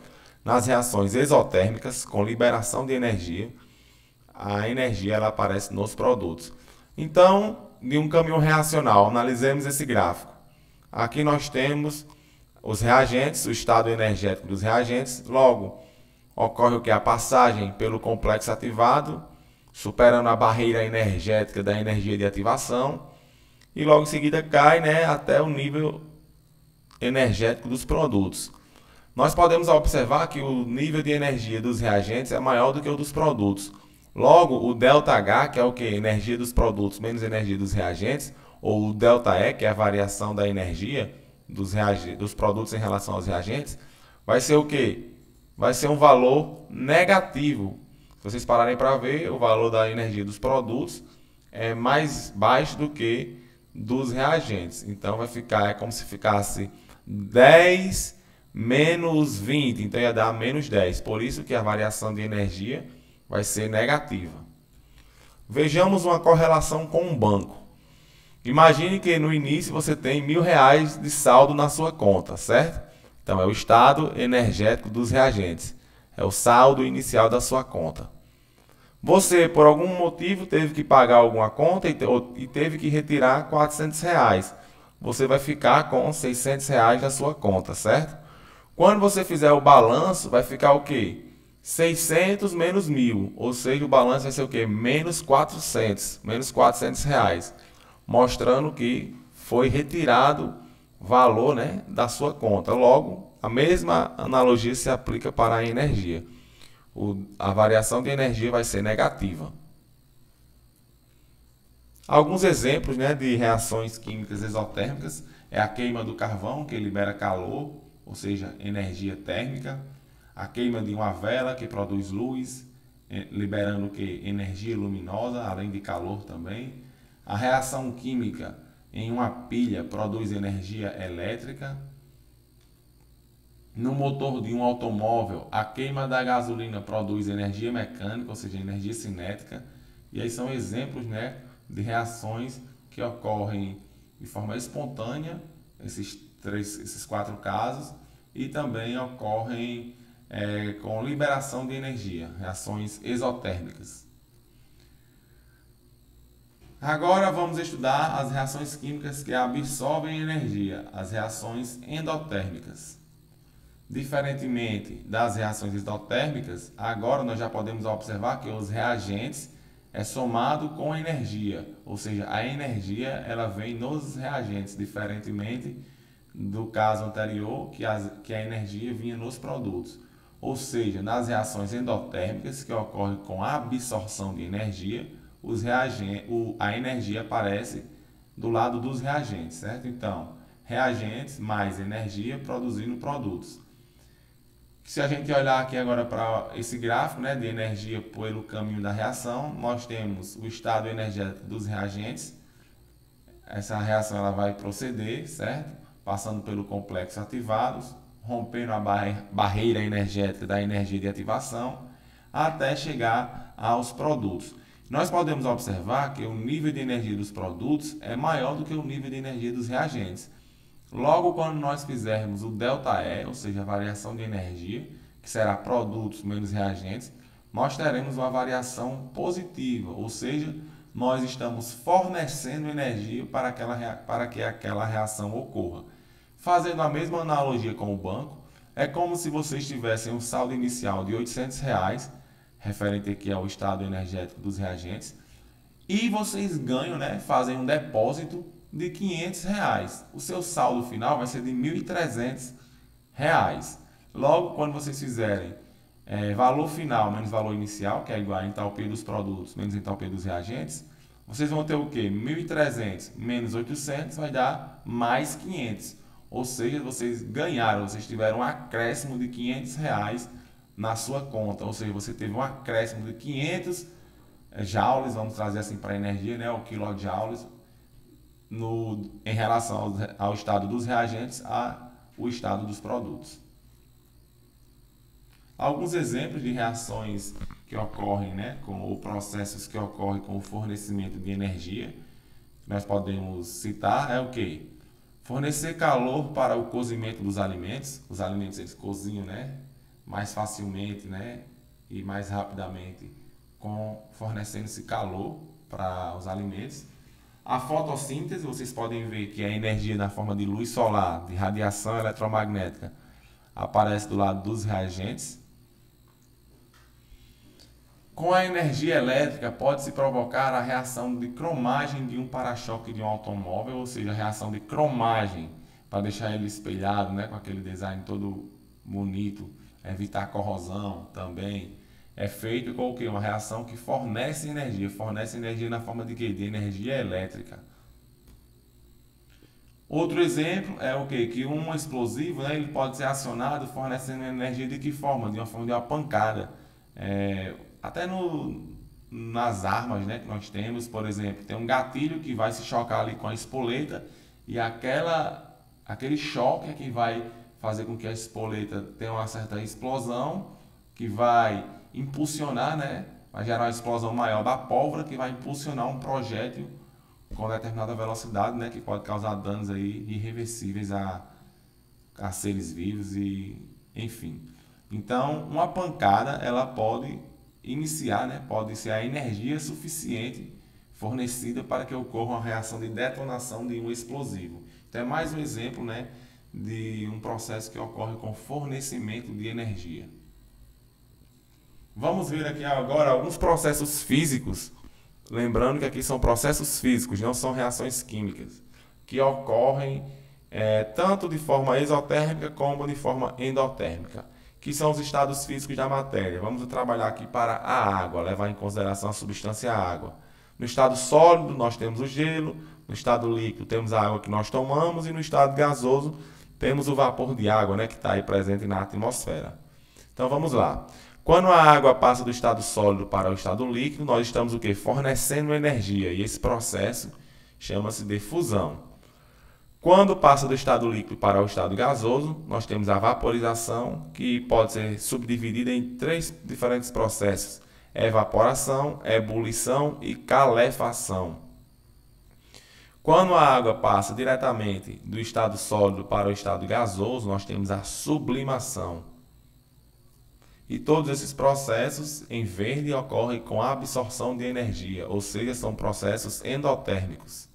Nas reações exotérmicas, com liberação de energia, a energia ela aparece nos produtos. Então, de um caminho reacional, analisemos esse gráfico. Aqui nós temos os reagentes, o estado energético dos reagentes. Logo, ocorre o que? A passagem pelo complexo ativado, superando a barreira energética da energia de ativação. E logo em seguida cai, né, até o nível energético dos produtos. Nós podemos observar que o nível de energia dos reagentes é maior do que o dos produtos. Logo, o ΔH, que é o que? Energia dos produtos menos energia dos reagentes, ou o ΔE, que é a variação da energia dos produtos em relação aos reagentes, vai ser o que? Vai ser um valor negativo. Se vocês pararem para ver, o valor da energia dos produtos é mais baixo do que dos reagentes. Então vai ficar, é como se ficasse 10 menos 20, então ia dar menos 10. Por isso que a variação de energia vai ser negativa. Vejamos uma correlação com um banco. Imagine que no início você tem R$1.000 de saldo na sua conta, certo? Então é o estado energético dos reagentes. É o saldo inicial da sua conta. Você, por algum motivo, teve que pagar alguma conta e teve que retirar R$400. Você vai ficar com R$600 na sua conta, certo? Quando você fizer o balanço, vai ficar o quê? 600 menos 1.000, ou seja, o balanço vai ser o quê? Menos 400, menos R$400, mostrando que foi retirado valor, né, da sua conta. Logo, a mesma analogia se aplica para a energia. A variação de energia vai ser negativa. Alguns exemplos, né, de reações químicas exotérmicas é a queima do carvão, que libera calor, ou seja, energia térmica. A queima de uma vela, que produz luz, liberando que? Energia luminosa, além de calor também. A reação química em uma pilha produz energia elétrica. No motor de um automóvel, a queima da gasolina produz energia mecânica, ou seja, energia cinética. E aí são exemplos, né, de reações que ocorrem de forma espontânea, esses 4 casos, e também ocorrem com liberação de energia, reações exotérmicas. Agora vamos estudar as reações químicas que absorvem energia, as reações endotérmicas. Diferentemente das reações endotérmicas, agora nós já podemos observar que os reagentes é somado com energia, ou seja, a energia ela vem nos reagentes, diferentemente do caso anterior, que a energia vinha nos produtos. Ou seja, nas reações endotérmicas, que ocorrem com a absorção de energia, a energia aparece do lado dos reagentes, certo? Então, reagentes mais energia produzindo produtos. Se a gente olhar aqui agora para esse gráfico, né, de energia pelo caminho da reação, nós temos o estado energético dos reagentes. Essa reação ela vai proceder, certo? Passando pelo complexo ativados, rompendo a barreira energética da energia de ativação, até chegar aos produtos. Nós podemos observar que o nível de energia dos produtos é maior do que o nível de energia dos reagentes. Logo, quando nós fizermos o ΔE, ou seja, a variação de energia, que será produtos menos reagentes, nós teremos uma variação positiva, ou seja, nós estamos fornecendo energia para que aquela reação ocorra. Fazendo a mesma analogia com o banco, é como se vocês tivessem um saldo inicial de R$800, referente aqui ao estado energético dos reagentes, e vocês ganham, né, fazem um depósito de R$500. O seu saldo final vai ser de R$1.300. Logo, quando vocês fizerem valor final menos valor inicial, que é igual a entalpia dos produtos menos entalpia dos reagentes, vocês vão ter o quê? 1.300 menos 800 vai dar mais 500. Ou seja, vocês ganharam, vocês tiveram um acréscimo de R$500 na sua conta. Ou seja, você teve um acréscimo de 500 joules, vamos trazer assim para a energia, né, o quilojoules, em relação ao estado dos reagentes ao estado dos produtos. Alguns exemplos de reações que ocorrem, né, ou processos que ocorrem com o fornecimento de energia, nós podemos citar é o que? Fornecer calor para o cozimento dos alimentos. Os alimentos eles cozinham, né, mais facilmente, né, e mais rapidamente, fornecendo esse calor para os alimentos. A fotossíntese, vocês podem ver que a energia na forma de luz solar, de radiação eletromagnética, aparece do lado dos reagentes. Com a energia elétrica, pode-se provocar a reação de cromagem de um para-choque de um automóvel, ou seja, a reação de cromagem, para deixar ele espelhado, né, com aquele design todo bonito, evitar corrosão também. É feito com o quê? Uma reação que fornece energia na forma de quê? De energia elétrica. Outro exemplo é o quê? Que um explosivo, né, ele pode ser acionado fornecendo energia de que forma? De uma forma de uma pancada. Até nas armas, né, que nós temos, por exemplo, tem um gatilho que vai se chocar ali com a espoleta e aquele choque é que vai fazer com que a espoleta tenha uma certa explosão que vai impulsionar, né, vai gerar uma explosão maior da pólvora que vai impulsionar um projétil com determinada velocidade, né, que pode causar danos aí irreversíveis a seres vivos e enfim. Então, uma pancada ela pode iniciar, né, pode ser a energia suficiente fornecida para que ocorra uma reação de detonação de um explosivo. Então é mais um exemplo, né, de um processo que ocorre com fornecimento de energia. Vamos ver aqui agora alguns processos físicos, lembrando que aqui são processos físicos, não são reações químicas, que ocorrem tanto de forma exotérmica como de forma endotérmica, que são os estados físicos da matéria. Vamos trabalhar aqui para a água, levar em consideração a substância água. No estado sólido, nós temos o gelo, no estado líquido, temos a água que nós tomamos, e no estado gasoso, temos o vapor de água, né, que está aí presente na atmosfera. Então, vamos lá. Quando a água passa do estado sólido para o estado líquido, nós estamos o quê? Fornecendo energia, e esse processo chama-se de fusão. Quando passa do estado líquido para o estado gasoso, nós temos a vaporização, que pode ser subdividida em 3 diferentes processos: evaporação, ebulição e calefação. Quando a água passa diretamente do estado sólido para o estado gasoso, nós temos a sublimação. E todos esses processos, em verde, ocorrem com a absorção de energia, ou seja, são processos endotérmicos.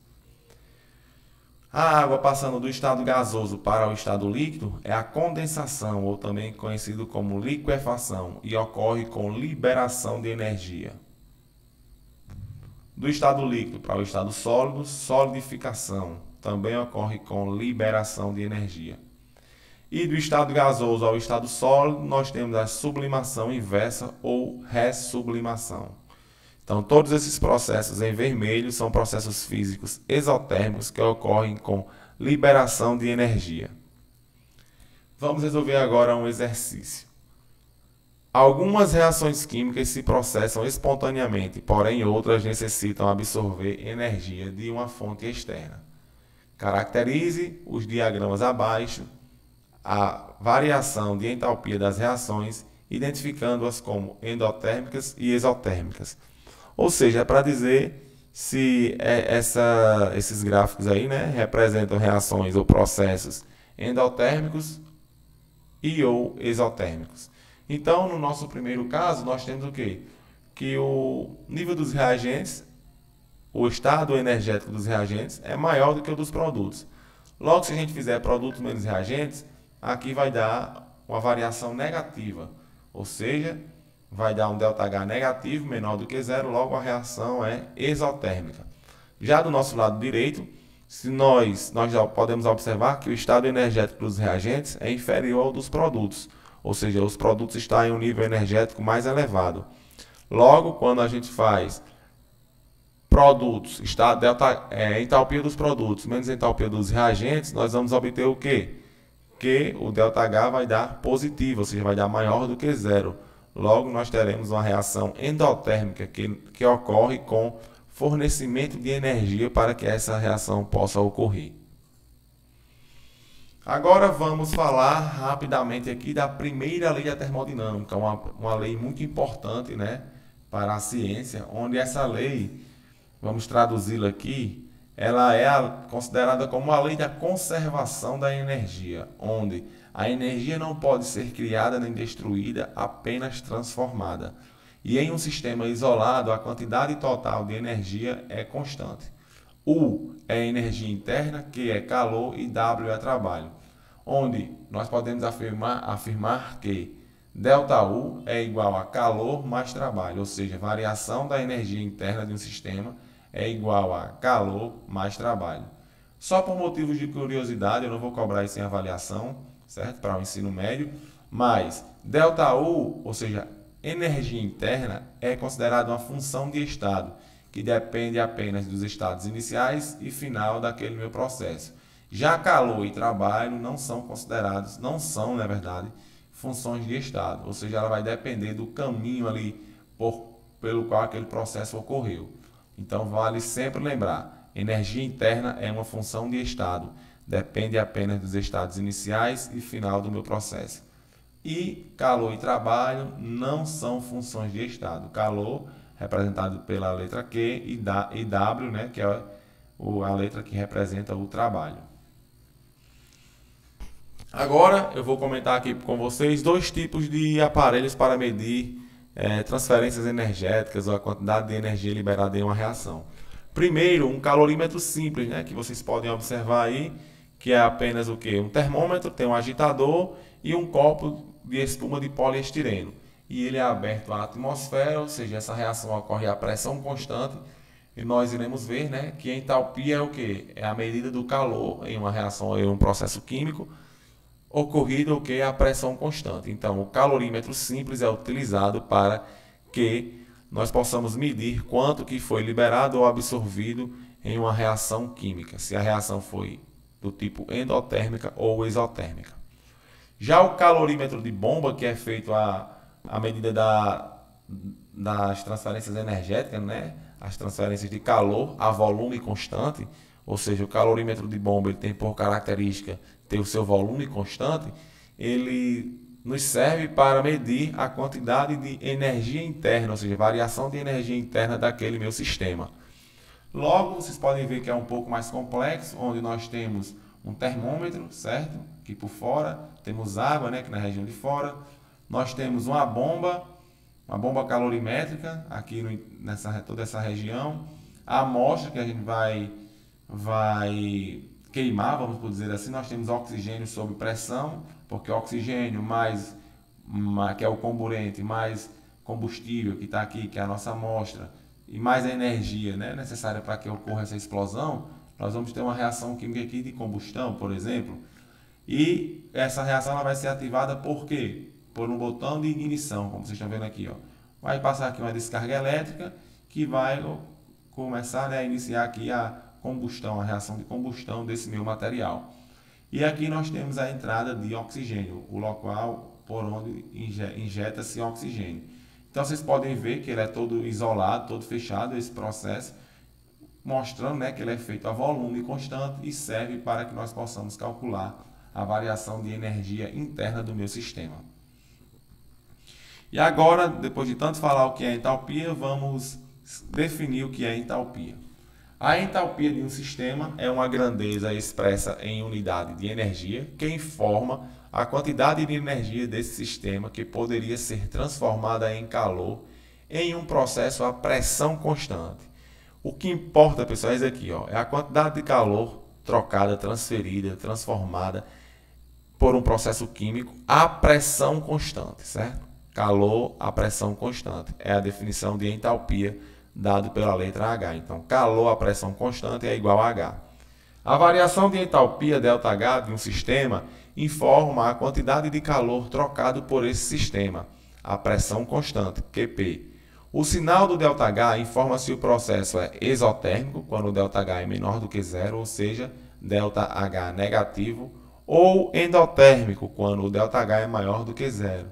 A água passando do estado gasoso para o estado líquido é a condensação, ou também conhecido como liquefação, e ocorre com liberação de energia. Do estado líquido para o estado sólido, solidificação, também ocorre com liberação de energia. E do estado gasoso ao estado sólido, nós temos a sublimação inversa ou ressublimação. Então, todos esses processos em vermelho são processos físicos exotérmicos que ocorrem com liberação de energia. Vamos resolver agora um exercício. Algumas reações químicas se processam espontaneamente, porém outras necessitam absorver energia de uma fonte externa. Caracterize os diagramas abaixo a variação de entalpia das reações, identificando-as como endotérmicas e exotérmicas. Ou seja, é para dizer se esses gráficos aí, né, representam reações ou processos endotérmicos e ou exotérmicos. Então, no nosso primeiro caso, nós temos o quê? Que o nível dos reagentes, o estado energético dos reagentes é maior do que o dos produtos. Logo, se a gente fizer produtos menos reagentes, aqui vai dar uma variação negativa, ou seja, vai dar um ΔH negativo, menor do que zero, logo a reação é exotérmica. Já do nosso lado direito, nós já podemos observar que o estado energético dos reagentes é inferior ao dos produtos, ou seja, os produtos estão em um nível energético mais elevado. Logo, quando a gente faz produtos, entalpia dos produtos menos entalpia dos reagentes, nós vamos obter o quê? Que o ΔH vai dar positivo, ou seja, vai dar maior do que zero. Logo, nós teremos uma reação endotérmica que ocorre com fornecimento de energia para que essa reação possa ocorrer. Agora vamos falar rapidamente aqui da primeira lei da termodinâmica, uma lei muito importante, né, para a ciência, onde essa lei, vamos traduzi-la aqui, ela é considerada como a lei da conservação da energia, onde a energia não pode ser criada nem destruída, apenas transformada. E em um sistema isolado, a quantidade total de energia é constante. U é energia interna, Q é calor e W é trabalho. Onde nós podemos afirmar que ΔU é igual a calor mais trabalho, ou seja, variação da energia interna de um sistema é igual a calor mais trabalho. Só por motivos de curiosidade, eu não vou cobrar isso em avaliação, certo? Para o ensino médio, mas ΔU, ou seja, energia interna, é considerada uma função de estado, que depende apenas dos estados iniciais e final daquele meu processo. Já calor e trabalho não são considerados, não são, na verdade, funções de estado, ou seja, ela vai depender do caminho ali pelo qual aquele processo ocorreu. Então, vale sempre lembrar, energia interna é uma função de estado, depende apenas dos estados iniciais e final do meu processo. E calor e trabalho não são funções de estado. Calor, representado pela letra Q, e W, né, que é a letra que representa o trabalho. Agora, eu vou comentar aqui com vocês 2 tipos de aparelhos para medir transferências energéticas ou a quantidade de energia liberada em uma reação. Primeiro, um calorímetro simples, né, que vocês podem observar aí, que é apenas o quê? Um termômetro, tem um agitador e um copo de espuma de poliestireno. E ele é aberto à atmosfera, ou seja, essa reação ocorre a pressão constante, E nós iremos ver, né, que a entalpia é o quê? É a medida do calor em uma reação, em um processo químico, ocorrido o que? A pressão constante. Então, o calorímetro simples é utilizado para que nós possamos medir quanto que foi liberado ou absorvido em uma reação química, se a reação foi do tipo endotérmica ou exotérmica. Já o calorímetro de bomba, que é feito a medida das transferências energéticas, né? As transferências de calor a volume constante, ou seja, o calorímetro de bomba ele tem por característica ter o seu volume constante, ele nos serve para medir a quantidade de energia interna, ou seja, variação de energia interna daquele meu sistema. Logo, vocês podem ver que é um pouco mais complexo, onde nós temos um termômetro, certo? Aqui por fora, temos água, né, aqui na região de fora. Nós temos uma bomba calorimétrica, aqui toda essa região. A amostra que a gente vai queimar, vamos dizer assim, nós temos oxigênio sob pressão, porque o oxigênio que é o comburente, mais combustível que está aqui, que é a nossa amostra, e mais a energia, né, necessária para que ocorra essa explosão, nós vamos ter uma reação química aqui de combustão, por exemplo, e essa reação ela vai ser ativada por quê? Por um botão de ignição, como vocês estão vendo aqui, ó. Vai passar aqui uma descarga elétrica que vai começar, né, a iniciar aqui a combustão, a reação de combustão desse meu material. E aqui nós temos a entrada de oxigênio, o local por onde injeta-se oxigênio. Então vocês podem ver que ele é todo isolado, todo fechado, esse processo, mostrando, né, que ele é feito a volume constante e serve para que nós possamos calcular a variação de energia interna do meu sistema. E agora, depois de tanto falar o que é entalpia, vamos definir o que é entalpia. A entalpia de um sistema é uma grandeza expressa em unidade de energia que informa a quantidade de energia desse sistema que poderia ser transformada em calor em um processo a pressão constante. O que importa, pessoal, é isso aqui, ó, é a quantidade de calor trocada, transferida, transformada por um processo químico a pressão constante, certo? Calor a pressão constante é a definição de entalpia dado pela letra H. Então, calor a pressão constante é igual a H. A variação de entalpia ΔH de um sistema informa a quantidade de calor trocado por esse sistema, a pressão constante, QP. O sinal do ΔH informa se o processo é exotérmico, quando o ΔH é menor do que zero, ou seja, ΔH negativo, ou endotérmico, quando o ΔH é maior do que zero,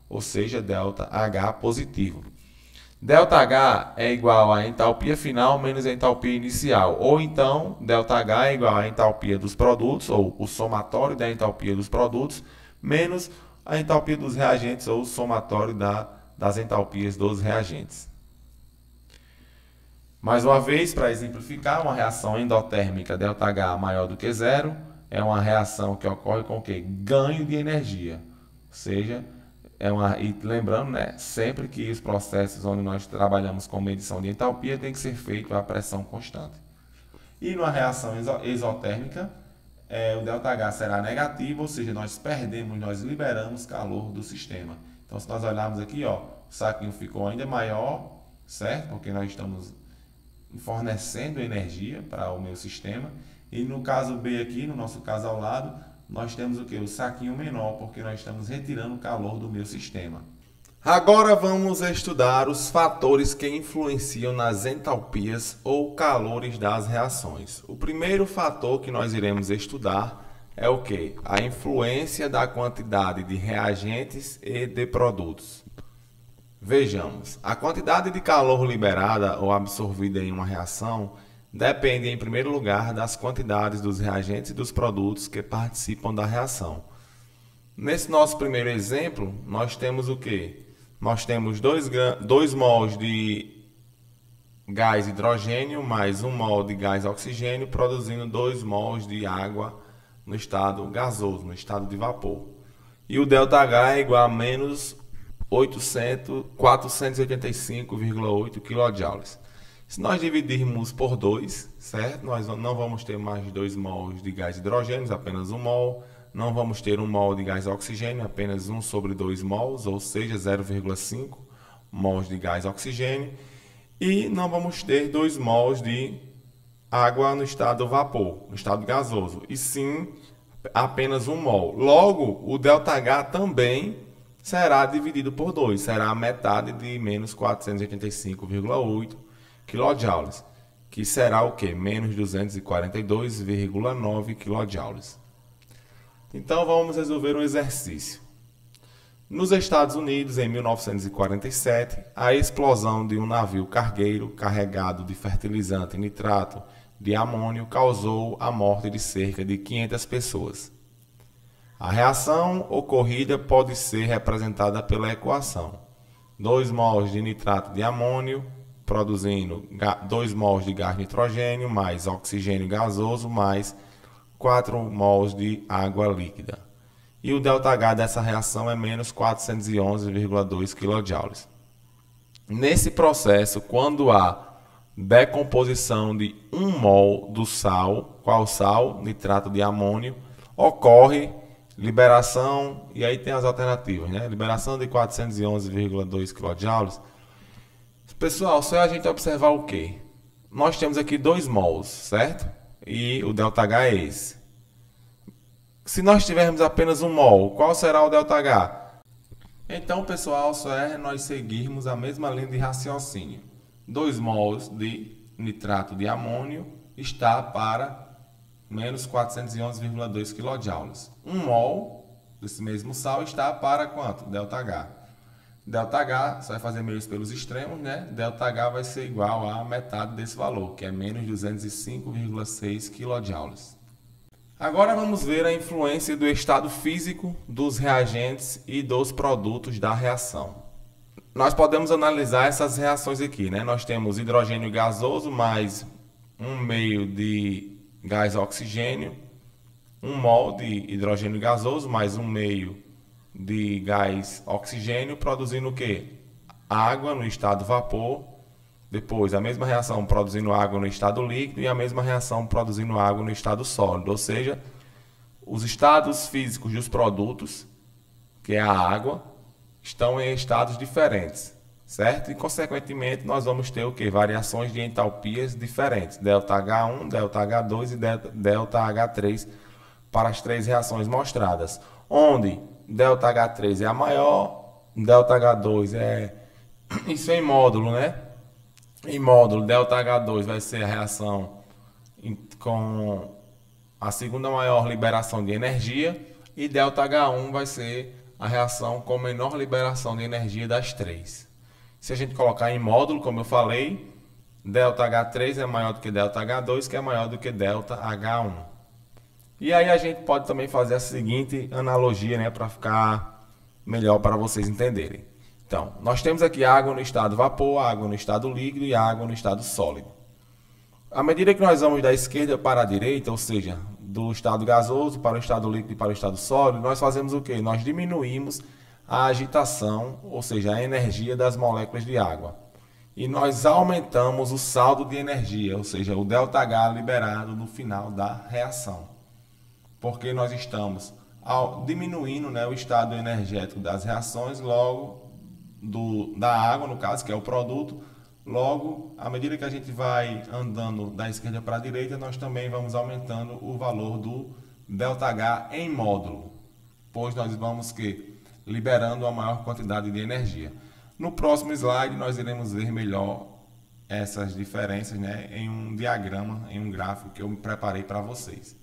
ou seja, ΔH positivo. ΔH é igual à entalpia final menos a entalpia inicial, ou então ΔH é igual à entalpia dos produtos, ou o somatório da entalpia dos produtos, menos a entalpia dos reagentes, ou o somatório das entalpias dos reagentes. Mais uma vez, para exemplificar, uma reação endotérmica ΔH maior do que zero é uma reação que ocorre com o quê? Ganho de energia, ou seja, e lembrando, né, sempre que os processos onde nós trabalhamos com medição de entalpia tem que ser feito a pressão constante. E numa reação exotérmica, o ΔH será negativo, ou seja, nós liberamos calor do sistema. Então, se nós olharmos aqui, ó, o saquinho ficou ainda maior, certo? Porque nós estamos fornecendo energia para o meu sistema. E no caso B aqui, no nosso caso ao lado, nós temos o que? O saquinho menor, porque nós estamos retirando o calor do meu sistema. Agora vamos estudar os fatores que influenciam nas entalpias ou calores das reações. O primeiro fator que nós iremos estudar é o que? A influência da quantidade de reagentes e de produtos. Vejamos, a quantidade de calor liberada ou absorvida em uma reação depende, em primeiro lugar, das quantidades dos reagentes e dos produtos que participam da reação. Nesse nosso primeiro exemplo, nós temos o quê? Nós temos 2 mols de gás hidrogênio mais 1 mol de gás oxigênio, produzindo 2 mols de água no estado gasoso, no estado de vapor. E o ΔH é igual a menos 485,8 kJ. Se nós dividirmos por 2, certo? Nós não vamos ter mais 2 mols de gás hidrogênio, apenas 1 mol. Não vamos ter 1 mol de gás oxigênio, apenas 1 sobre 2 mols, ou seja, 0,5 mols de gás oxigênio. E não vamos ter 2 mols de água no estado vapor, no estado gasoso, e sim apenas 1 mol. Logo, o ΔH também será dividido por 2, será a metade de menos 485,8 kJ, que será o que? Menos 242,9 kJ. Então vamos resolver um exercício. Nos Estados Unidos, em 1947, a explosão de um navio cargueiro carregado de fertilizante nitrato de amônio causou a morte de cerca de 500 pessoas. A reação ocorrida pode ser representada pela equação: 2 mols de nitrato de amônio produzindo 2 mols de gás nitrogênio mais oxigênio gasoso mais 4 mols de água líquida. E o ΔH dessa reação é menos 411,2 kJ. Nesse processo, quando há decomposição de 1 mol do sal, qual sal? Nitrato de amônio, ocorre liberação, e aí tem as alternativas, né? Liberação de 411,2 kJ. Pessoal, só a gente observar o quê? Nós temos aqui 2 mols, certo? E o ΔH é esse. Se nós tivermos apenas 1 mol, qual será o ΔH? Então, pessoal, só é nós seguirmos a mesma linha de raciocínio. 2 mols de nitrato de amônio está para menos 411,2 kJ. 1 mol desse mesmo sal está para quanto? ΔH. ΔH, você vai fazer meios pelos extremos, né? ΔH vai ser igual a metade desse valor, que é menos 205,6 kJ. Agora vamos ver a influência do estado físico dos reagentes e dos produtos da reação. Nós podemos analisar essas reações aqui, né? Nós temos hidrogênio gasoso mais 1 meio de gás oxigênio, 1 mol de hidrogênio gasoso mais 1 meio de gás oxigênio, produzindo o quê? Água no estado vapor. Depois, a mesma reação produzindo água no estado líquido e a mesma reação produzindo água no estado sólido. Ou seja, os estados físicos dos produtos, que é a água, estão em estados diferentes, certo? E, consequentemente, nós vamos ter o quê? Variações de entalpias diferentes, ΔH1, ΔH2 e ΔH3 para as 3 reações mostradas, onde ΔH3 é a maior, ΔH2 é... Isso é em módulo, né? Em módulo, ΔH2 vai ser a reação com a segunda maior liberação de energia e ΔH1 vai ser a reação com menor liberação de energia das 3. Se a gente colocar em módulo, como eu falei, ΔH3 é maior do que ΔH2, que é maior do que ΔH1. E aí a gente pode também fazer a seguinte analogia, né, para ficar melhor para vocês entenderem. Então, nós temos aqui água no estado vapor, água no estado líquido e água no estado sólido. À medida que nós vamos da esquerda para a direita, ou seja, do estado gasoso para o estado líquido e para o estado sólido, nós fazemos o quê? Nós diminuímos a agitação, ou seja, a energia das moléculas de água. E nós aumentamos o saldo de energia, ou seja, o ΔH liberado no final da reação. Porque nós estamos diminuindo, né, o estado energético das reações, logo da água, no caso, que é o produto. Logo, à medida que a gente vai andando da esquerda para a direita, nós também vamos aumentando o valor do ΔH em módulo, pois nós vamos liberando a maior quantidade de energia. No próximo slide, nós iremos ver melhor essas diferenças, né, em um diagrama, em um gráfico que eu preparei para vocês.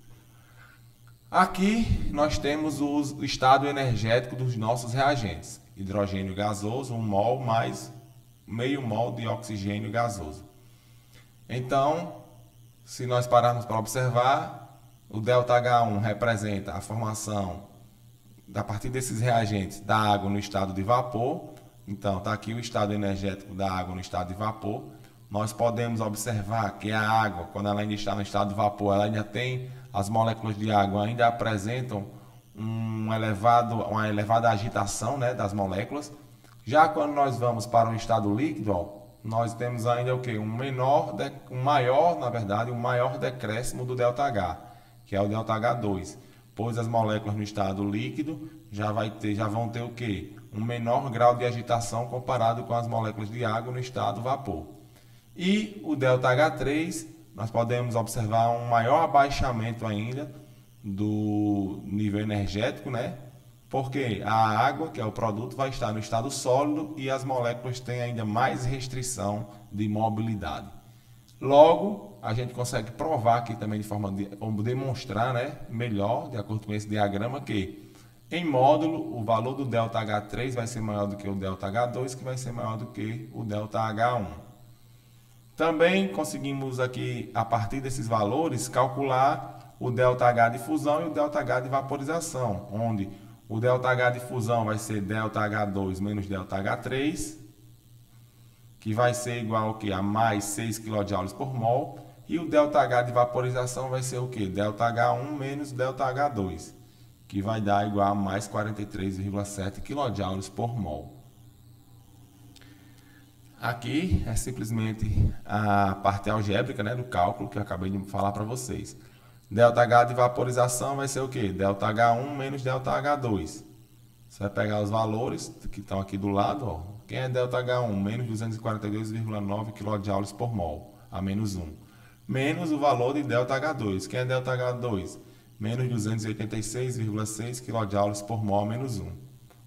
Aqui nós temos o estado energético dos nossos reagentes. Hidrogênio gasoso, 1 mol mais meio mol de oxigênio gasoso. Então, se nós pararmos para observar, o ΔH1 representa a formação, a partir desses reagentes, da água no estado de vapor. Então, está aqui o estado energético da água no estado de vapor. Nós podemos observar que a água, quando ela ainda está no estado de vapor, ela ainda tem, as moléculas de água ainda apresentam uma elevada agitação, né, das moléculas. Já quando nós vamos para o estado líquido, nós temos ainda o quê? Um maior decréscimo do ΔH, que é o ΔH2, pois as moléculas no estado líquido já vão ter o quê? Um menor grau de agitação comparado com as moléculas de água no estado vapor. E o ΔH3, nós podemos observar um maior abaixamento ainda do nível energético, né? Porque a água, que é o produto, vai estar no estado sólido e as moléculas têm ainda mais restrição de mobilidade. Logo, a gente consegue provar aqui também de forma de demonstrar, né, melhor, de acordo com esse diagrama, que em módulo o valor do ΔH3 vai ser maior do que o ΔH2, que vai ser maior do que o ΔH1. Também conseguimos aqui, a partir desses valores, calcular o ΔH de fusão e o ΔH de vaporização, onde o ΔH de fusão vai ser ΔH2 menos ΔH3, que vai ser igual ao que? A mais 6 kJ por mol. E o ΔH de vaporização vai ser o que? ΔH1 menos ΔH2, que vai dar igual a mais 43,7 kJ por mol. Aqui é simplesmente a parte algébrica, né, do cálculo que eu acabei de falar para vocês. ΔH de vaporização vai ser o que? ΔH1 menos ΔH2. Você vai pegar os valores que estão aqui do lado. Ó. Quem é ΔH1? Menos 242,9 kJ por mol, a menos 1. Menos o valor de ΔH2. Quem é ΔH2? Menos 286,6 kJ por mol, menos 1.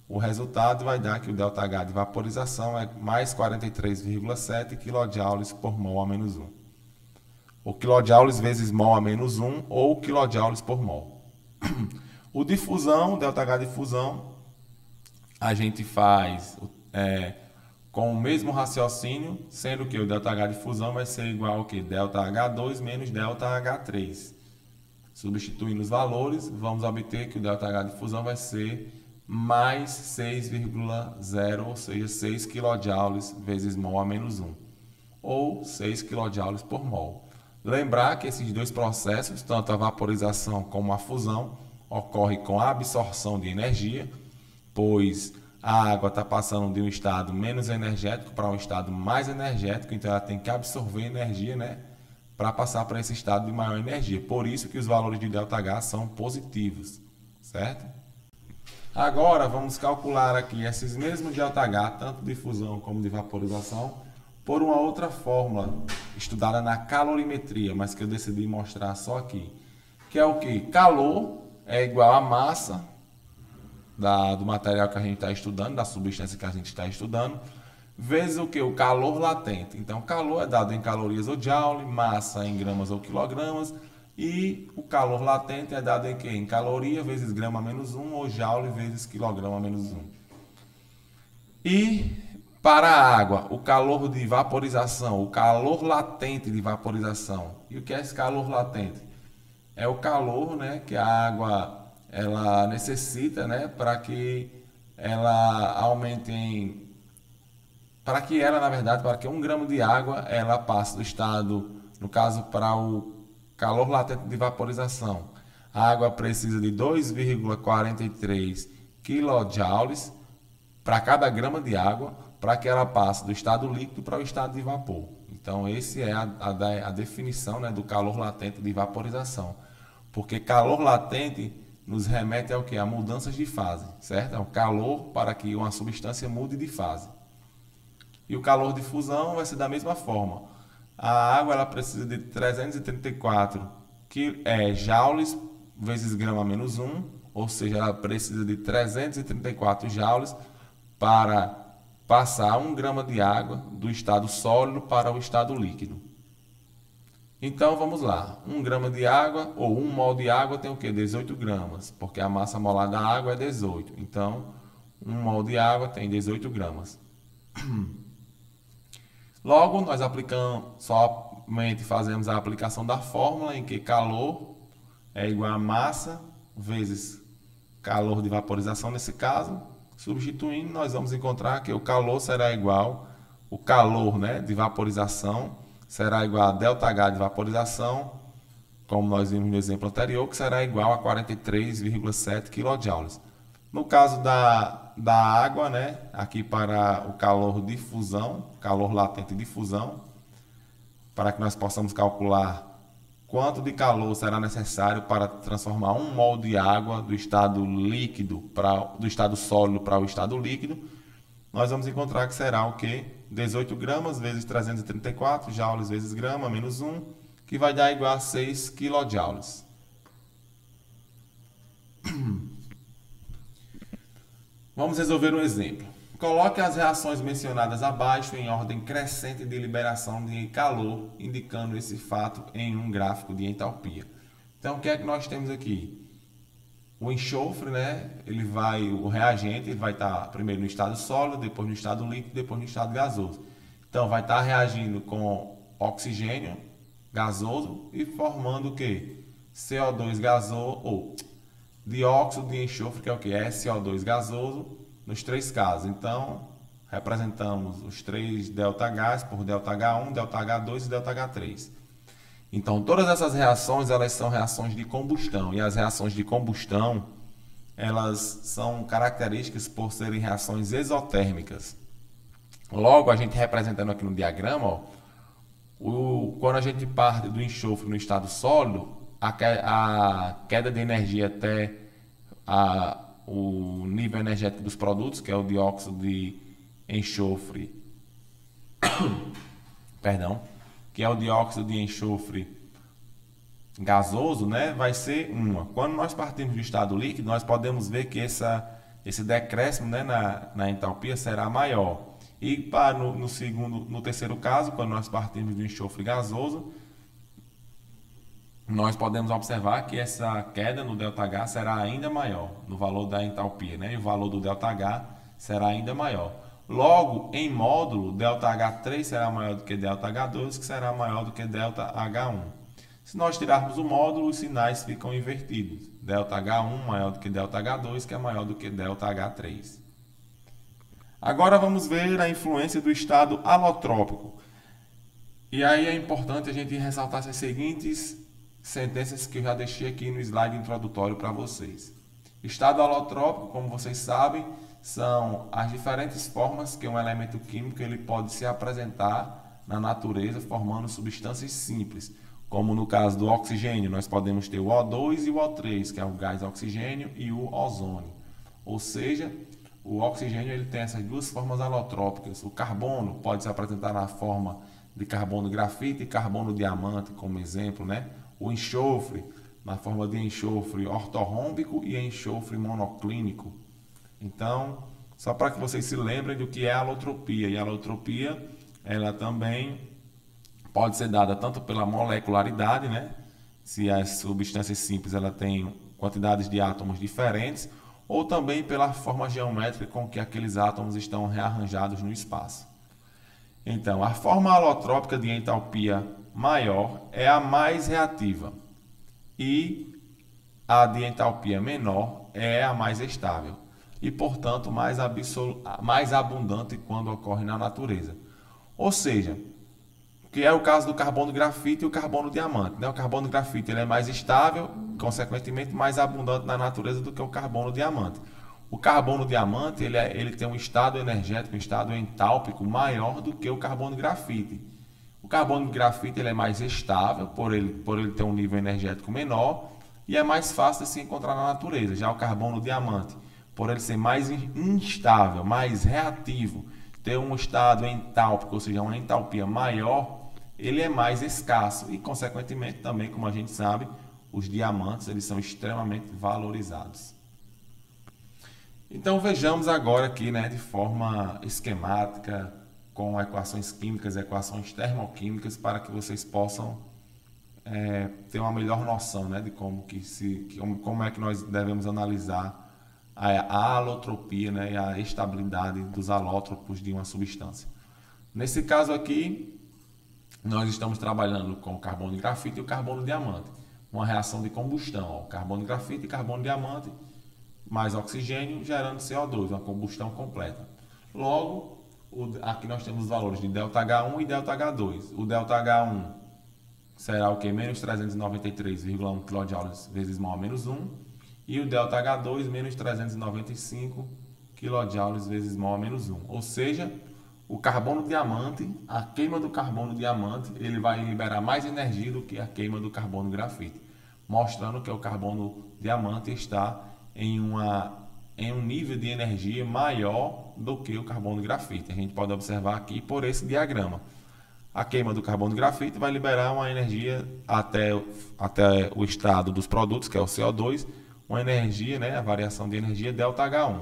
O resultado vai dar que o ΔH de vaporização é mais 43,7 kJ por mol a menos 1. O kilojoules vezes mol a menos 1 ou kilojoules por mol. O de fusão, ΔH de fusão, a gente faz com o mesmo raciocínio, sendo que o ΔH de fusão vai ser igual ao que? ΔH2 menos ΔH3. Substituindo os valores, vamos obter que o ΔH de fusão vai ser mais 6,0, ou seja, 6 kJ vezes mol a menos 1, ou 6 kJ por mol. Lembrar que esses dois processos, tanto a vaporização como a fusão, ocorre com a absorção de energia, pois a água está passando de um estado menos energético para um estado mais energético, então ela tem que absorver energia, né, para passar para esse estado de maior energia. Por isso que os valores de ΔH são positivos, certo? Agora vamos calcular aqui esses mesmos ΔH, tanto de fusão como de vaporização, por uma outra fórmula estudada na calorimetria, mas que eu decidi mostrar só aqui, que é o que? Calor é igual a massa do material que a gente está estudando, da substância que a gente está estudando, vezes o que? O calor latente. Então, calor é dado em calorias ou joule, massa em gramas ou quilogramas, e o calor latente é dado em que? Em caloria vezes grama menos 1 ou joule vezes quilograma menos 1. E para a água, o calor de vaporização, o calor latente de vaporização. E o que é esse calor latente? É o calor, né, que a água ela necessita, né, para que ela aumente para que 1 grama de água ela passe do estado, no caso para o calor latente de vaporização, a água precisa de 2,43 kJ para cada grama de água, para que ela passe do estado líquido para o estado de vapor. Então, essa é a definição, né, do calor latente de vaporização. Porque calor latente nos remete ao que? A mudanças de fase, certo? É o calor para que uma substância mude de fase. E o calor de fusão vai ser da mesma forma. A água ela precisa de 334 joules vezes grama menos 1, ou seja, ela precisa de 334 joules para passar 1 grama de água do estado sólido para o estado líquido. Então vamos lá, 1 grama de água ou 1 mol de água tem o que? 18 gramas, porque a massa molar da água é 18. Então 1 mol de água tem 18 gramas. Logo, nós somente fazemos a aplicação da fórmula em que calor é igual a massa vezes calor de vaporização nesse caso. Substituindo, nós vamos encontrar que o calor será igual, o calor, né, de vaporização será igual a ΔH de vaporização, como nós vimos no exemplo anterior, que será igual a 43,7 kJ. No caso da água, né, aqui para o calor de fusão, calor latente de fusão, para que nós possamos calcular quanto de calor será necessário para transformar 1 mol de água do estado líquido do estado sólido para o estado líquido, nós vamos encontrar que será o quê? 18 gramas vezes 334 joules vezes grama menos 1, que vai dar igual a 6 quilojoules. Vamos resolver um exemplo. Coloque as reações mencionadas abaixo em ordem crescente de liberação de calor, indicando esse fato em um gráfico de entalpia. Então, o que é que nós temos aqui? O enxofre, né? O reagente, ele vai estar primeiro no estado sólido, depois no estado líquido, depois no estado gasoso. Então, vai estar reagindo com oxigênio gasoso e formando o quê? CO2 gasoso, ou dióxido de enxofre, que é o que? SO2 gasoso, nos três casos. Então, representamos os três ΔH por ΔH1, ΔH2 e ΔH3. Então, todas essas reações, elas são reações de combustão. E as reações de combustão, elas são características por serem reações exotérmicas. Logo, a gente representando aqui no diagrama, ó, quando a gente parte do enxofre no estado sólido, a queda de energia até o nível energético dos produtos, que é o dióxido de enxofre, perdão, que é o dióxido de enxofre gasoso, né, vai ser 1. Quando nós partimos do estado líquido, nós podemos ver que esse decréscimo, né, na entalpia será maior. E no terceiro caso, quando nós partimos do enxofre gasoso, nós podemos observar que essa queda no ΔH será ainda maior, no valor da entalpia, né, e o valor do ΔH será ainda maior. Logo, em módulo, ΔH3 será maior do que ΔH2, que será maior do que ΔH1. Se nós tirarmos o módulo, os sinais ficam invertidos. ΔH1 maior do que ΔH2, que é maior do que ΔH3. Agora vamos ver a influência do estado alotrópico. E aí é importante a gente ressaltar essas seguintes sentenças que eu já deixei aqui no slide introdutório para vocês. Estado alotrópico, como vocês sabem, são as diferentes formas que um elemento químico ele pode se apresentar na natureza formando substâncias simples, como no caso do oxigênio, nós podemos ter o O2 e o O3, que é o gás oxigênio, e o ozônio. Ou seja, o oxigênio ele tem essas duas formas alotrópicas. O carbono pode se apresentar na forma de carbono grafite e carbono diamante, como exemplo, né? O enxofre, na forma de enxofre ortorrômbico e enxofre monoclínico. Então, só para que vocês se lembrem do que é a alotropia. E a alotropia, ela também pode ser dada tanto pela molecularidade, né? Se as substâncias simples ela têm quantidades de átomos diferentes, ou também pela forma geométrica com que aqueles átomos estão rearranjados no espaço. Então, a forma alotrópica de entalpia maior é a mais reativa e a de entalpia menor é a mais estável e, portanto, mais abundante quando ocorre na natureza. Ou seja, que é o caso do carbono grafite e o carbono diamante, né? O carbono grafite ele é mais estável, consequentemente mais abundante na natureza do que o carbono diamante. O carbono diamante ele tem um estado energético, um estado entálpico maior do que o carbono grafite. O carbono grafite ele é mais estável, por ele ter um nível energético menor, e é mais fácil de se encontrar na natureza. Já o carbono diamante, por ele ser mais instável, mais reativo, ter um estado entálpico, ou seja, uma entalpia maior, ele é mais escasso e, consequentemente, também, como a gente sabe, os diamantes eles são extremamente valorizados. Então, vejamos agora aqui, né, de forma esquemática, com equações químicas, equações termoquímicas, para que vocês possam ter uma melhor noção, né, de como é que nós devemos analisar a alotropia, né, e a estabilidade dos alótropos de uma substância. Nesse caso aqui, nós estamos trabalhando com o carbono grafite e o carbono diamante. Uma reação de combustão, ó, carbono grafite e carbono diamante, mais oxigênio gerando CO2, uma combustão completa. Logo, aqui nós temos os valores de ΔH1 e ΔH2. O ΔH1 será o que? Menos 393,1 kJ vezes mol menos 1. E o ΔH2 menos 395 kJ vezes mol menos 1. Ou seja, o carbono diamante, a queima do carbono diamante, ele vai liberar mais energia do que a queima do carbono grafite, mostrando que o carbono diamante está em em um nível de energia maior do que o carbono grafite. A gente pode observar aqui por esse diagrama. A queima do carbono grafite vai liberar uma energia até o estado dos produtos, que é o CO2, uma energia, né, a variação de energia ΔH1.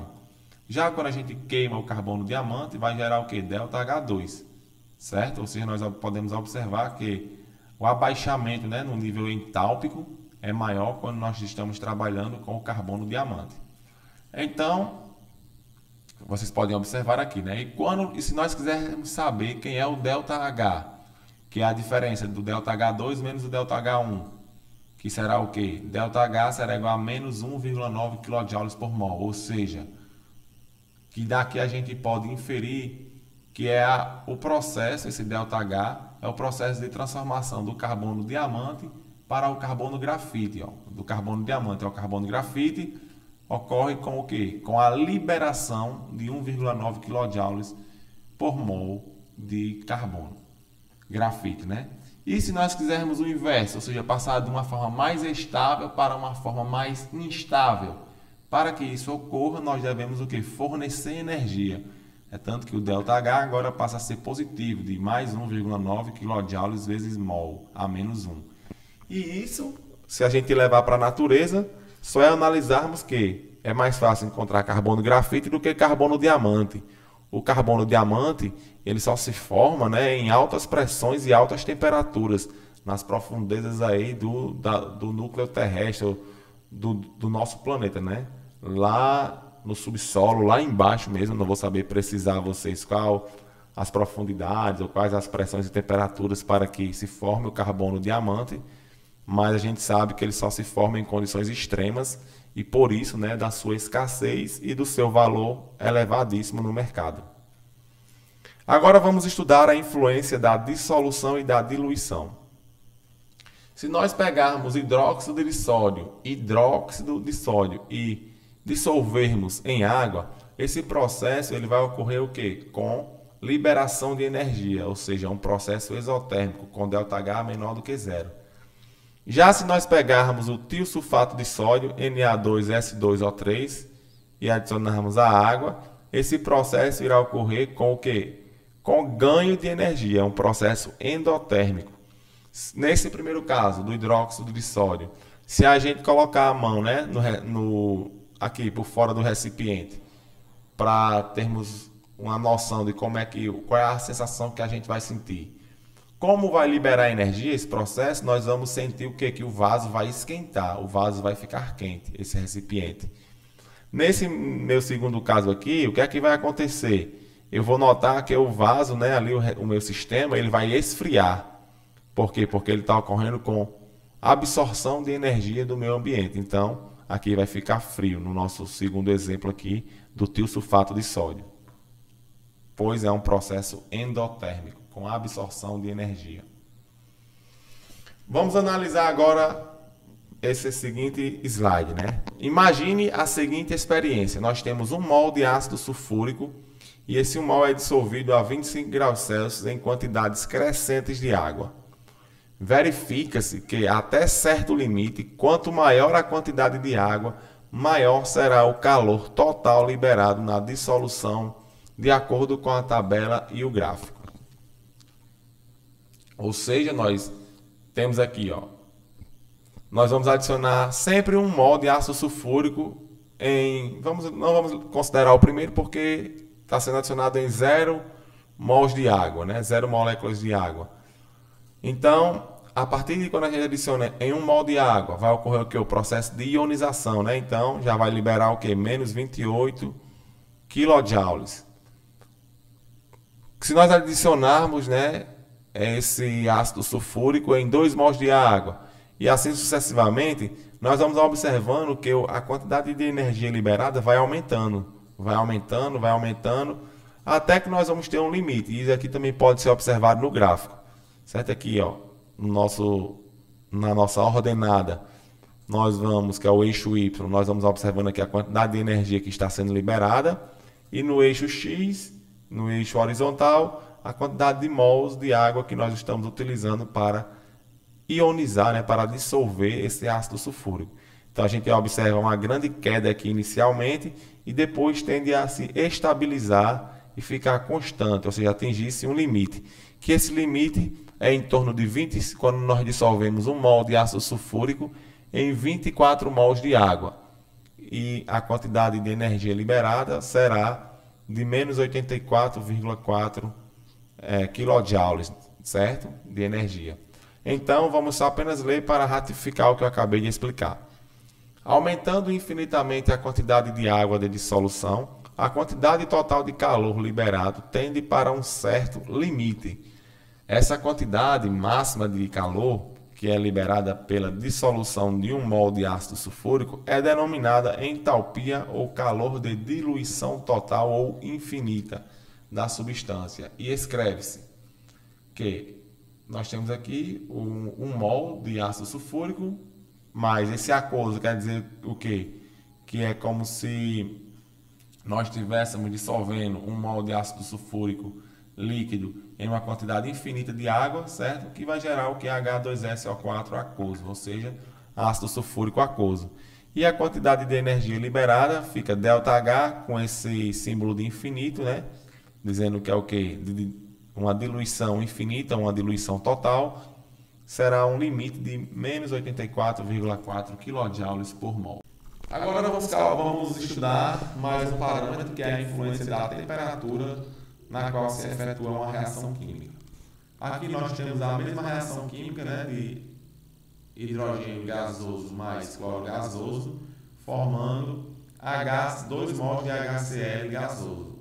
Já quando a gente queima o carbono diamante, vai gerar o que? ΔH2, certo? Ou seja, nós podemos observar que o abaixamento, né, no nível entálpico é maior quando nós estamos trabalhando com o carbono diamante. Então, vocês podem observar aqui, né? E se nós quisermos saber quem é o ΔH, que é a diferença do ΔH2 menos o ΔH1, que será o quê? ΔH será igual a menos 1,9 kJ por mol, ou seja, que daqui a gente pode inferir que é o processo, esse ΔH, é o processo de transformação do carbono diamante para o carbono grafite. Ó. Do carbono diamante ao carbono grafite, ocorre com o quê? Com a liberação de 1,9 kJ por mol de carbono, grafite, né? E se nós quisermos o inverso, ou seja, passar de uma forma mais estável para uma forma mais instável, para que isso ocorra, nós devemos o quê? Fornecer energia. É tanto que o ΔH agora passa a ser positivo, de mais 1,9 kJ vezes mol, a menos 1. E isso, se a gente levar para a natureza, só é analisarmos que é mais fácil encontrar carbono grafite do que carbono diamante. O carbono diamante ele só se forma, né, em altas pressões e altas temperaturas, nas profundezas aí do núcleo terrestre, do nosso planeta, né? Lá no subsolo, lá embaixo mesmo, não vou saber precisar a vocês qual as profundidades ou quais as pressões e temperaturas para que se forme o carbono diamante, mas a gente sabe que ele só se forma em condições extremas e por isso, né, da sua escassez e do seu valor elevadíssimo no mercado. Agora vamos estudar a influência da dissolução e da diluição. Se nós pegarmos hidróxido de sódio e dissolvermos em água, esse processo ele vai ocorrer o quê? Com liberação de energia, ou seja, um processo exotérmico com ΔH menor do que zero. Já se nós pegarmos o tiosulfato de sódio, Na2S2O3, e adicionarmos a água, esse processo irá ocorrer com o quê? Com ganho de energia, um processo endotérmico. Nesse primeiro caso, do hidróxido de sódio, se a gente colocar a mão, né, aqui por fora do recipiente, para termos uma noção de qual é a sensação que a gente vai sentir. Como vai liberar energia esse processo, nós vamos sentir o quê? Que o vaso vai esquentar, o vaso vai ficar quente, esse recipiente. Nesse meu segundo caso aqui, o que é que vai acontecer? Eu vou notar que o vaso, né, ali o meu sistema, ele vai esfriar. Por quê? Porque ele está ocorrendo com absorção de energia do meio ambiente. Então, aqui vai ficar frio, no nosso segundo exemplo aqui, do tiosulfato de sódio. Pois é um processo endotérmico, com absorção de energia. Vamos analisar agora esse seguinte slide, né? Imagine a seguinte experiência. Nós temos 1 mol de ácido sulfúrico e esse 1 mol é dissolvido a 25 graus Celsius em quantidades crescentes de água. Verifica-se que até certo limite, quanto maior a quantidade de água, maior será o calor total liberado na dissolução, de acordo com a tabela e o gráfico. Ou seja, nós temos aqui, ó, nós vamos adicionar sempre 1 mol de ácido sulfúrico não vamos considerar o primeiro porque está sendo adicionado em 0 mols de água, né? 0 moléculas de água. Então, a partir de quando a gente adiciona em 1 mol de água, vai ocorrer o que? O processo de ionização, né? Então, já vai liberar o que? Menos 28 kJ. Se nós adicionarmos, né, esse ácido sulfúrico em 2 mols de água e assim sucessivamente, nós vamos observando que a quantidade de energia liberada vai aumentando, até que nós vamos ter um limite. E isso aqui também pode ser observado no gráfico. Certo? Aqui, ó, na nossa ordenada, nós vamos, que é o eixo Y, nós vamos observando aqui a quantidade de energia que está sendo liberada. E no eixo X, no eixo horizontal, a quantidade de mols de água que nós estamos utilizando para ionizar, né, para dissolver esse ácido sulfúrico. Então a gente observa uma grande queda aqui inicialmente e depois tende a se estabilizar e ficar constante, ou seja, atingir-se um limite. Que esse limite é em torno de 20, quando nós dissolvemos 1 mol de ácido sulfúrico em 24 mols de água. E a quantidade de energia liberada será de menos 84,4 kJ, certo? De energia. Então, vamos só apenas ler para ratificar o que eu acabei de explicar. Aumentando infinitamente a quantidade de água de dissolução, a quantidade total de calor liberado tende para um certo limite. Essa quantidade máxima de calor, que é liberada pela dissolução de 1 mol de ácido sulfúrico, é denominada entalpia ou calor de diluição total ou infinita da substância. E escreve-se que nós temos aqui 1 mol de ácido sulfúrico, mais esse aquoso quer dizer o quê? Que é como se nós estivéssemos dissolvendo 1 mol de ácido sulfúrico líquido em uma quantidade infinita de água, certo? Que vai gerar o que é H2SO4 aquoso, ou seja, ácido sulfúrico aquoso. E a quantidade de energia liberada fica ΔH com esse símbolo de infinito, né? Dizendo que é o quê? Uma diluição infinita, uma diluição total, será um limite de menos 84,4 kJ por mol. Agora vamos estudar mais um parâmetro que é a influência da temperatura na qual se efetua uma reação química. Aqui nós temos a mesma reação química, né, de hidrogênio gasoso mais cloro gasoso, formando 2 mols de HCl gasoso.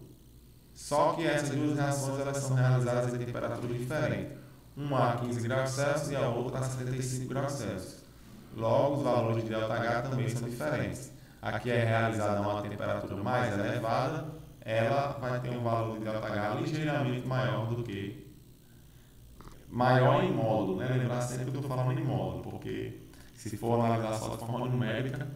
Só que essas duas reações elas são realizadas em temperaturas diferentes. Uma a 15 graus Celsius e a outra a 75 graus Celsius. Logo, os valores de ΔH também são diferentes. Aqui é realizada a uma temperatura mais elevada, ela vai ter um valor de ΔH ligeiramente maior do que maior em módulo, né? Lembrar sempre que eu estou falando em módulo, porque se for analisar só de forma numérica,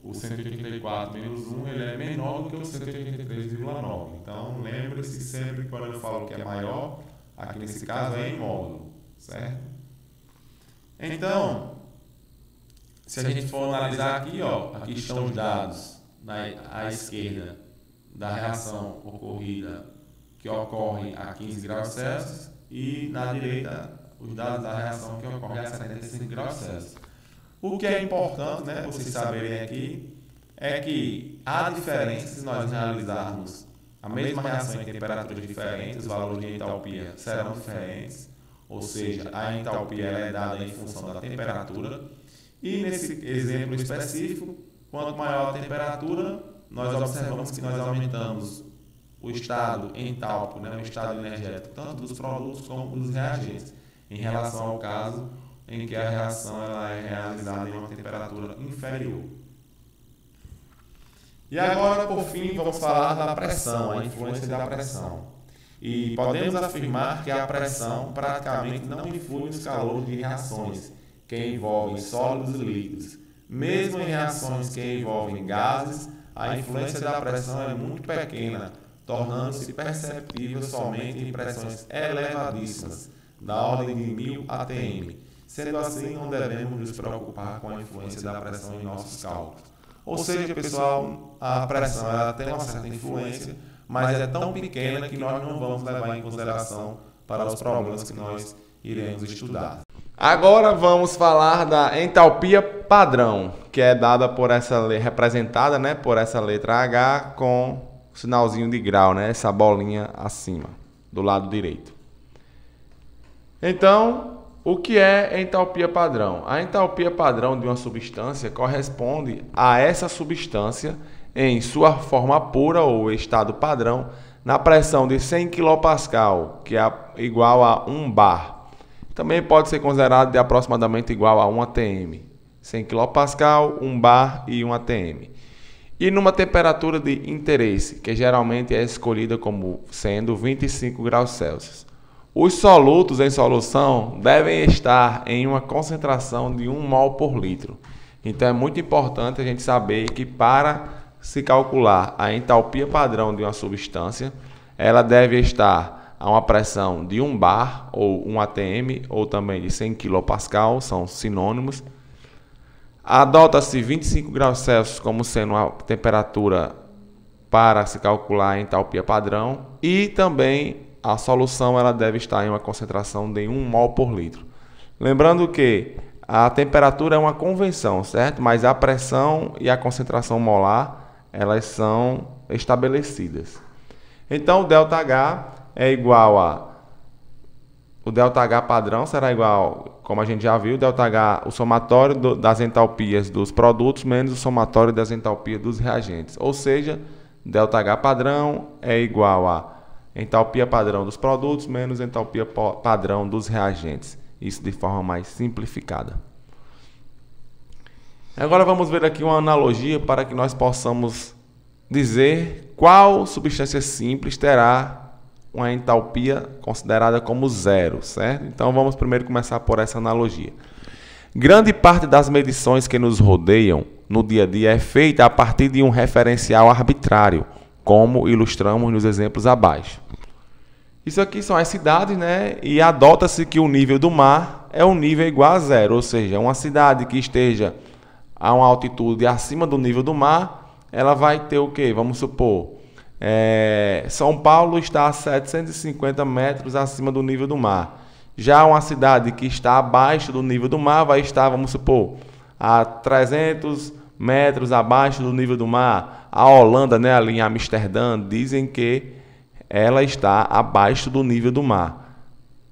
o 184 menos 1 ele é menor do que o 183,9. Então, lembre-se sempre que quando eu falo que é maior, aqui nesse caso é em módulo, certo? Então, se a gente for analisar aqui, ó, aqui estão os dados à esquerda da reação ocorrida que ocorre a 15 graus Celsius e na direita os dados da reação que ocorre a 75 graus Celsius. O que é importante, né, vocês saberem aqui, é que há diferença se nós realizarmos a mesma reação em temperaturas diferentes, os valores de entalpia serão diferentes, ou seja, a entalpia é dada em função da temperatura. E nesse exemplo específico, quanto maior a temperatura, nós observamos que nós aumentamos o estado entálpico, né, o estado energético, tanto dos produtos como dos reagentes, em relação ao caso em que a reação ela é realizada em uma temperatura inferior. E agora, por fim, vamos falar da pressão, a influência da pressão. E podemos afirmar que a pressão praticamente não influi nos calores de reações que envolvem sólidos e líquidos. Mesmo em reações que envolvem gases, a influência da pressão é muito pequena, tornando-se perceptível somente em pressões elevadíssimas, da ordem de 1000 atm. Sendo assim, não devemos nos preocupar com a influência da pressão em nossos cálculos. Ou seja, pessoal, a pressão ela tem uma certa influência, mas é tão pequena que nós não vamos levar em consideração para os problemas que nós iremos estudar. Agora vamos falar da entalpia padrão, que é dada por essa representada, né, por essa letra H com sinalzinho de grau, né, essa bolinha acima, do lado direito. Então, o que é entalpia padrão? A entalpia padrão de uma substância corresponde a essa substância em sua forma pura ou estado padrão na pressão de 100 kPa, que é igual a 1 bar. Também pode ser considerado de aproximadamente igual a 1 atm. 100 kPa, 1 bar e 1 atm. E numa temperatura de interesse, que geralmente é escolhida como sendo 25 graus Celsius. Os solutos em solução devem estar em uma concentração de 1 mol por litro. Então é muito importante a gente saber que para se calcular a entalpia padrão de uma substância, ela deve estar a uma pressão de 1 bar ou 1 atm ou também de 100 kPa, são sinônimos. Adota-se 25 graus Celsius como sendo a temperatura para se calcular a entalpia padrão e também a solução ela deve estar em uma concentração de 1 mol por litro. Lembrando que a temperatura é uma convenção, certo? Mas a pressão e a concentração molar elas são estabelecidas. Então, o ΔH é igual o ΔH padrão será igual, como a gente já viu, ΔH, o somatório das entalpias dos produtos menos o somatório das entalpias dos reagentes. Ou seja, ΔH padrão é igual a entalpia padrão dos produtos menos entalpia padrão dos reagentes. Isso de forma mais simplificada. Agora vamos ver aqui uma analogia para que nós possamos dizer qual substância simples terá uma entalpia considerada como zero, certo? Então vamos primeiro começar por essa analogia. Grande parte das medições que nos rodeiam no dia a dia é feita a partir de um referencial arbitrário, como ilustramos nos exemplos abaixo. Isso aqui são as cidades, né? E adota-se que o nível do mar é um nível igual a zero, ou seja, uma cidade que esteja a uma altitude acima do nível do mar, ela vai ter o quê? Vamos supor, São Paulo está a 750 metros acima do nível do mar. Já uma cidade que está abaixo do nível do mar vai estar, vamos supor, a 300 metros abaixo do nível do mar. A Holanda, né, ali em Amsterdã, dizem que ela está abaixo do nível do mar,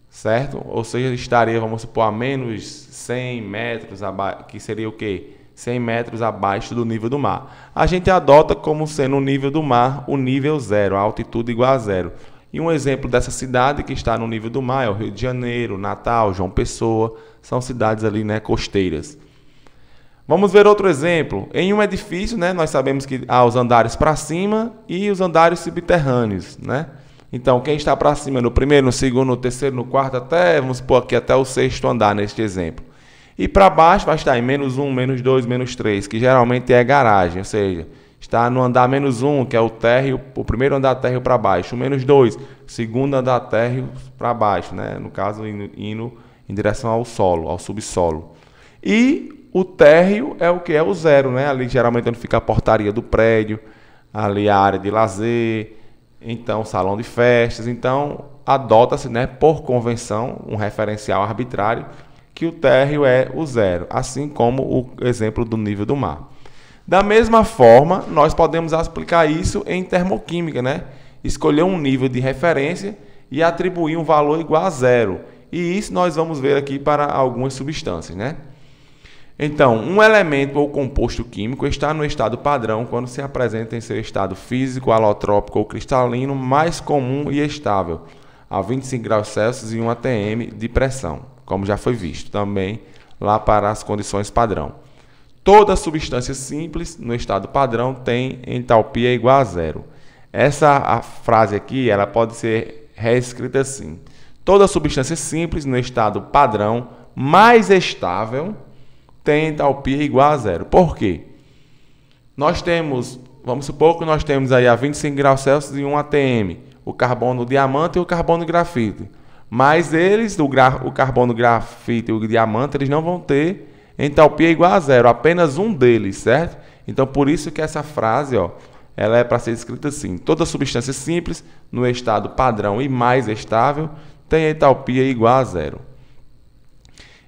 certo? Ou seja, estaria, vamos supor, a menos 100 metros abaixo, que seria o quê? 100 metros abaixo do nível do mar. A gente adota como sendo o nível do mar o nível zero, a altitude igual a zero. E um exemplo dessa cidade que está no nível do mar é o Rio de Janeiro, Natal, João Pessoa, são cidades ali, né, costeiras. Vamos ver outro exemplo. Em um edifício, né, nós sabemos que há os andares para cima e os andares subterrâneos, né? Então, quem está para cima no primeiro, no segundo, no terceiro, no quarto, até, vamos supor aqui, até o sexto andar neste exemplo. E para baixo vai estar em menos 1, menos 2, menos 3, que geralmente é garagem, ou seja, está no andar menos 1, que é o térreo, o primeiro andar térreo para baixo, o menos 2, segundo andar térreo para baixo, né? No caso, indo em direção ao solo, ao subsolo. E o térreo é o que? É o zero, né? Ali geralmente onde fica a portaria do prédio, ali a área de lazer, então salão de festas. Então adota-se, né, por convenção, um referencial arbitrário, que o térreo é o zero, assim como o exemplo do nível do mar. Da mesma forma, nós podemos aplicar isso em termoquímica, né? Escolher um nível de referência e atribuir um valor igual a zero. E isso nós vamos ver aqui para algumas substâncias, né? Então, um elemento ou composto químico está no estado padrão quando se apresenta em seu estado físico, alotrópico ou cristalino mais comum e estável, a 25 graus Celsius e 1 atm de pressão, como já foi visto também lá para as condições padrão. Toda substância simples no estado padrão tem entalpia igual a zero. Essa frase aqui ela pode ser reescrita assim. Toda substância simples no estado padrão mais estável tem entalpia igual a zero. Por quê? Nós temos, vamos supor que nós temos aí a 25 graus Celsius e 1 atm, o carbono diamante e o carbono grafite. Mas eles, o carbono grafite e o diamante, eles não vão ter entalpia igual a zero, apenas um deles, certo? Então, por isso que essa frase, ó, ela é para ser escrita assim. Toda substância simples, no estado padrão e mais estável, tem entalpia igual a zero.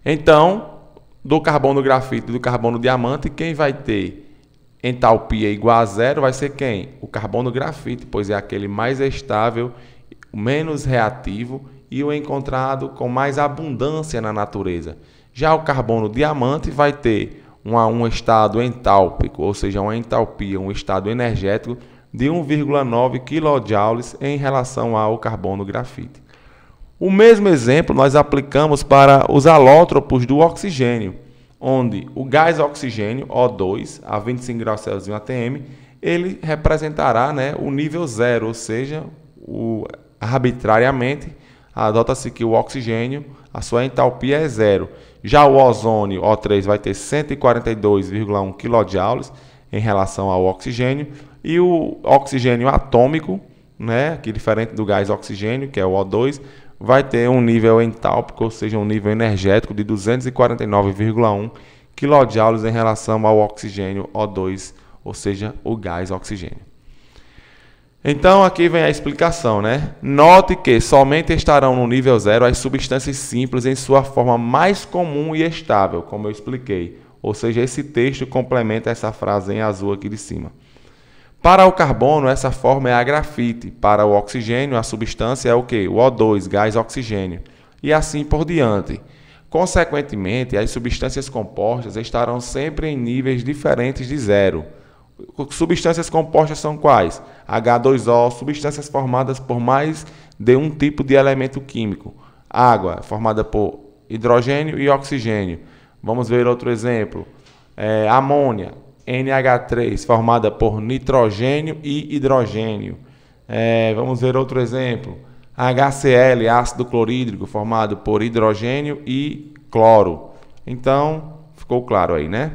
Então, do carbono grafite e do carbono diamante, quem vai ter entalpia igual a zero vai ser quem? O carbono grafite, pois é aquele mais estável, menos reativo e o encontrado com mais abundância na natureza. Já o carbono diamante vai ter um estado entálpico, ou seja, uma entalpia, um estado energético de 1,9 kJ em relação ao carbono grafite. O mesmo exemplo nós aplicamos para os alótropos do oxigênio, onde o gás oxigênio, O2, a 25 graus Celsius e 1 atm, ele representará, né, o nível zero, ou seja, arbitrariamente, adota-se que o oxigênio, a sua entalpia é zero. Já o ozônio, O3, vai ter 142,1 kJ em relação ao oxigênio, e o oxigênio atômico, né, que diferente do gás oxigênio, que é o O2, vai ter um nível entálpico, ou seja, um nível energético de 249,1 kJ em relação ao oxigênio O2, ou seja, o gás oxigênio. Então, aqui vem a explicação, né? Note que somente estarão no nível 0 as substâncias simples em sua forma mais comum e estável, como eu expliquei. Ou seja, esse texto complementa essa frase em azul aqui de cima. Para o carbono, essa forma é a grafite. Para o oxigênio, a substância é o quê? O O2, gás oxigênio. E assim por diante. Consequentemente, as substâncias compostas estarão sempre em níveis diferentes de zero. Substâncias compostas são quais? H2O, substâncias formadas por mais de um tipo de elemento químico. Água, formada por hidrogênio e oxigênio. Vamos ver outro exemplo. Amônia, NH3, formada por nitrogênio e hidrogênio. Vamos ver outro exemplo. HCl, ácido clorídrico, formado por hidrogênio e cloro. Então, ficou claro aí, né?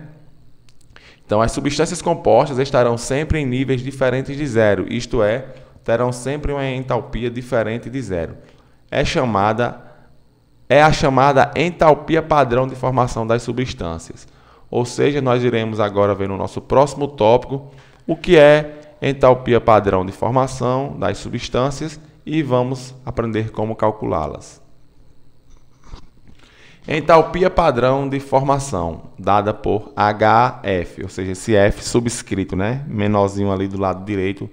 Então, as substâncias compostas estarão sempre em níveis diferentes de zero, isto é, terão sempre uma entalpia diferente de zero. É a chamada entalpia padrão de formação das substâncias. Ou seja, nós iremos agora ver no nosso próximo tópico o que é entalpia padrão de formação das substâncias e vamos aprender como calculá-las. Entalpia padrão de formação, dada por HF, ou seja, esse F subscrito, né? Menorzinho ali do lado direito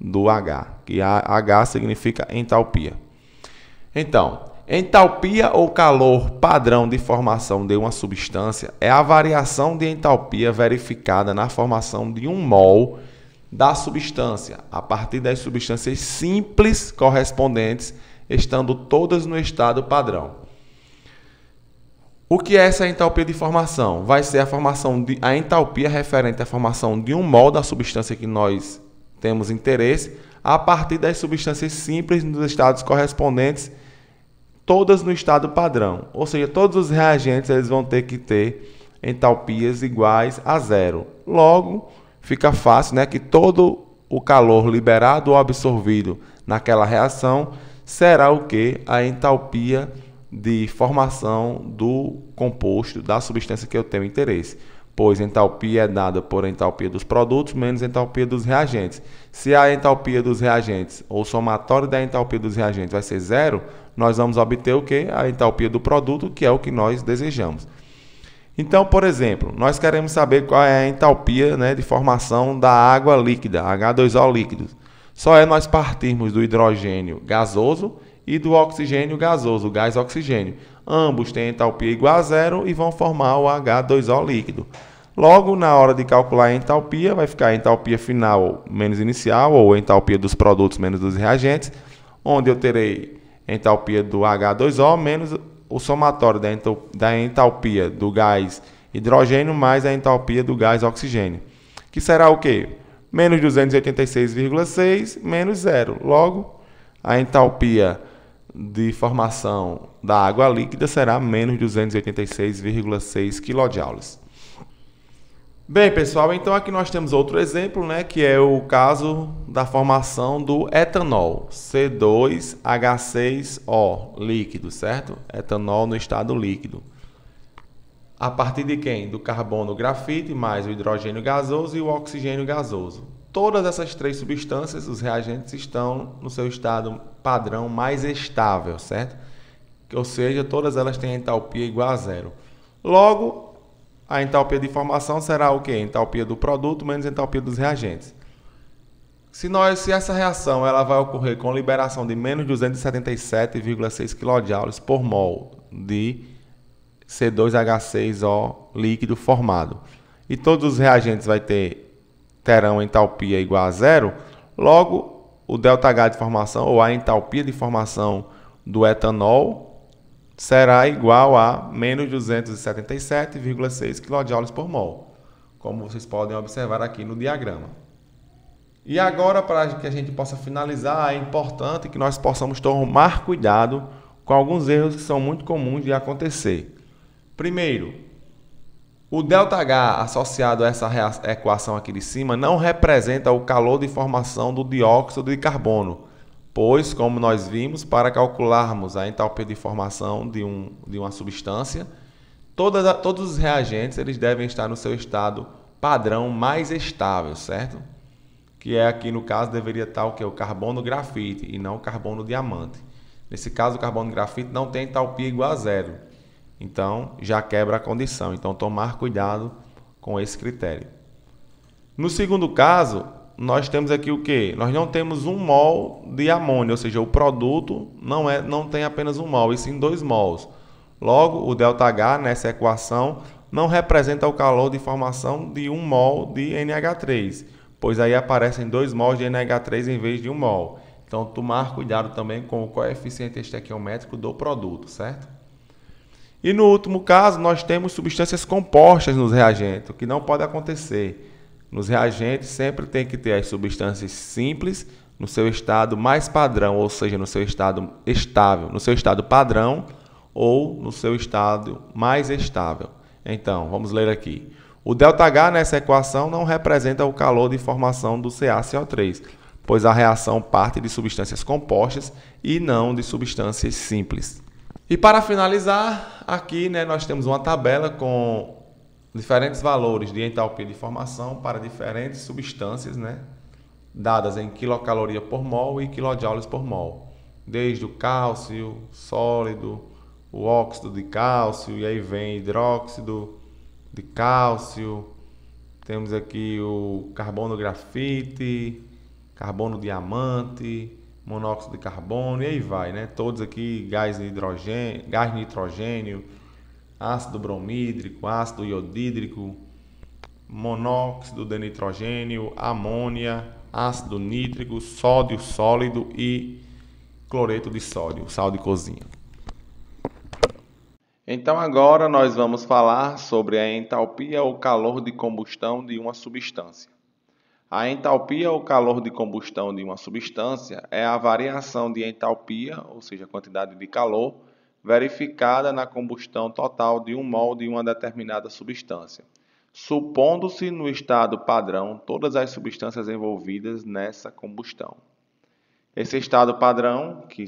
do H, que H significa entalpia. Então, entalpia ou calor padrão de formação de uma substância é a variação de entalpia verificada na formação de um mol da substância, a partir das substâncias simples correspondentes, estando todas no estado padrão. O que é essa entalpia de formação? Vai ser a entalpia referente à formação de um mol da substância que nós temos interesse, a partir das substâncias simples nos estados correspondentes, todas no estado padrão. Ou seja, todos os reagentes eles vão ter que ter entalpias iguais a zero. Logo, fica fácil, né, que todo o calor liberado ou absorvido naquela reação será o que? A entalpia de formação do composto, da substância que eu tenho interesse. Pois entalpia é dada por entalpia dos produtos menos entalpia dos reagentes. Se a entalpia dos reagentes, ou somatório da entalpia dos reagentes vai ser zero, nós vamos obter o quê? A entalpia do produto, que é o que nós desejamos. Então, por exemplo, nós queremos saber qual é a entalpia, né, de formação da água líquida, H2O líquido. Só é nós partirmos do hidrogênio gasoso e do oxigênio gasoso, o gás oxigênio. Ambos têm entalpia igual a zero e vão formar o H2O líquido. Logo, na hora de calcular a entalpia, vai ficar a entalpia final menos inicial, ou entalpia dos produtos menos dos reagentes, onde eu terei a entalpia do H2O menos o somatório da entalpia do gás hidrogênio mais a entalpia do gás oxigênio, que será o quê? Menos 286,6 menos zero. Logo, a entalpia de formação da água líquida será menos 286,6 kJ. Bem, pessoal, então aqui nós temos outro exemplo, né, que é o caso da formação do etanol, C2H6O, líquido, certo? Etanol no estado líquido. A partir de quem? Do carbono grafite mais o hidrogênio gasoso e o oxigênio gasoso. Todas essas três substâncias, os reagentes, estão no seu estado padrão mais estável, certo? Ou seja, todas elas têm entalpia igual a zero. Logo, a entalpia de formação será o quê? Entalpia do produto menos entalpia dos reagentes. Se essa reação ela vai ocorrer com liberação de menos 277,6 kJ por mol de C2H6O líquido formado, e todos os reagentes terão entalpia igual a zero, logo o ΔH de formação, ou a entalpia de formação do etanol, será igual a menos 277,6 kJ por mol, como vocês podem observar aqui no diagrama. E agora, para que a gente possa finalizar, é importante que nós possamos tomar cuidado com alguns erros que são muito comuns de acontecer. Primeiro, o ΔH associado a essa equação aqui de cima não representa o calor de formação do dióxido de carbono, pois, como nós vimos, para calcularmos a entalpia de formação de uma substância, Todos os reagentes eles devem estar no seu estado padrão mais estável, certo? Que é aqui no caso deveria estar o que? O carbono grafite e não o carbono diamante. Nesse caso o carbono grafite não tem entalpia igual a zero. Então já quebra a condição. Então tomar cuidado com esse critério. No segundo caso, nós temos aqui o que? Nós não temos 1 mol de amônia, ou seja, o produto não tem apenas 1 mol, e sim 2 mols. Logo, o ΔH nessa equação não representa o calor de formação de 1 mol de NH3, pois aí aparecem 2 mols de NH3 em vez de 1 mol. Então, tomar cuidado também com o coeficiente estequiométrico do produto, certo? E no último caso, nós temos substâncias compostas nos reagentes, o que não pode acontecer. Nos reagentes sempre tem que ter as substâncias simples no seu estado mais padrão, ou seja, no seu estado estável, no seu estado padrão ou no seu estado mais estável. Então, vamos ler aqui. O ΔH nessa equação não representa o calor de formação do CaCO3, pois a reação parte de substâncias compostas e não de substâncias simples. E para finalizar, aqui nós temos uma tabela com diferentes valores de entalpia de formação para diferentes substâncias, dadas em quilocaloria por mol e quilojoules por mol. Desde o cálcio sólido, o óxido de cálcio, e aí vem hidróxido de cálcio. Temos aqui o carbono grafite, carbono diamante, monóxido de carbono, e aí vai, Todos aqui, gás nitrogênio, ácido bromídrico, ácido iodídrico, monóxido de nitrogênio, amônia, ácido nítrico, sódio sólido e cloreto de sódio, sal de cozinha. Então agora nós vamos falar sobre a entalpia ou calor de combustão de uma substância. A entalpia ou calor de combustão de uma substância é a variação de entalpia, ou seja, a quantidade de calor, verificada na combustão total de 1 mol de uma determinada substância, supondo-se no estado padrão todas as substâncias envolvidas nessa combustão. Esse estado padrão, que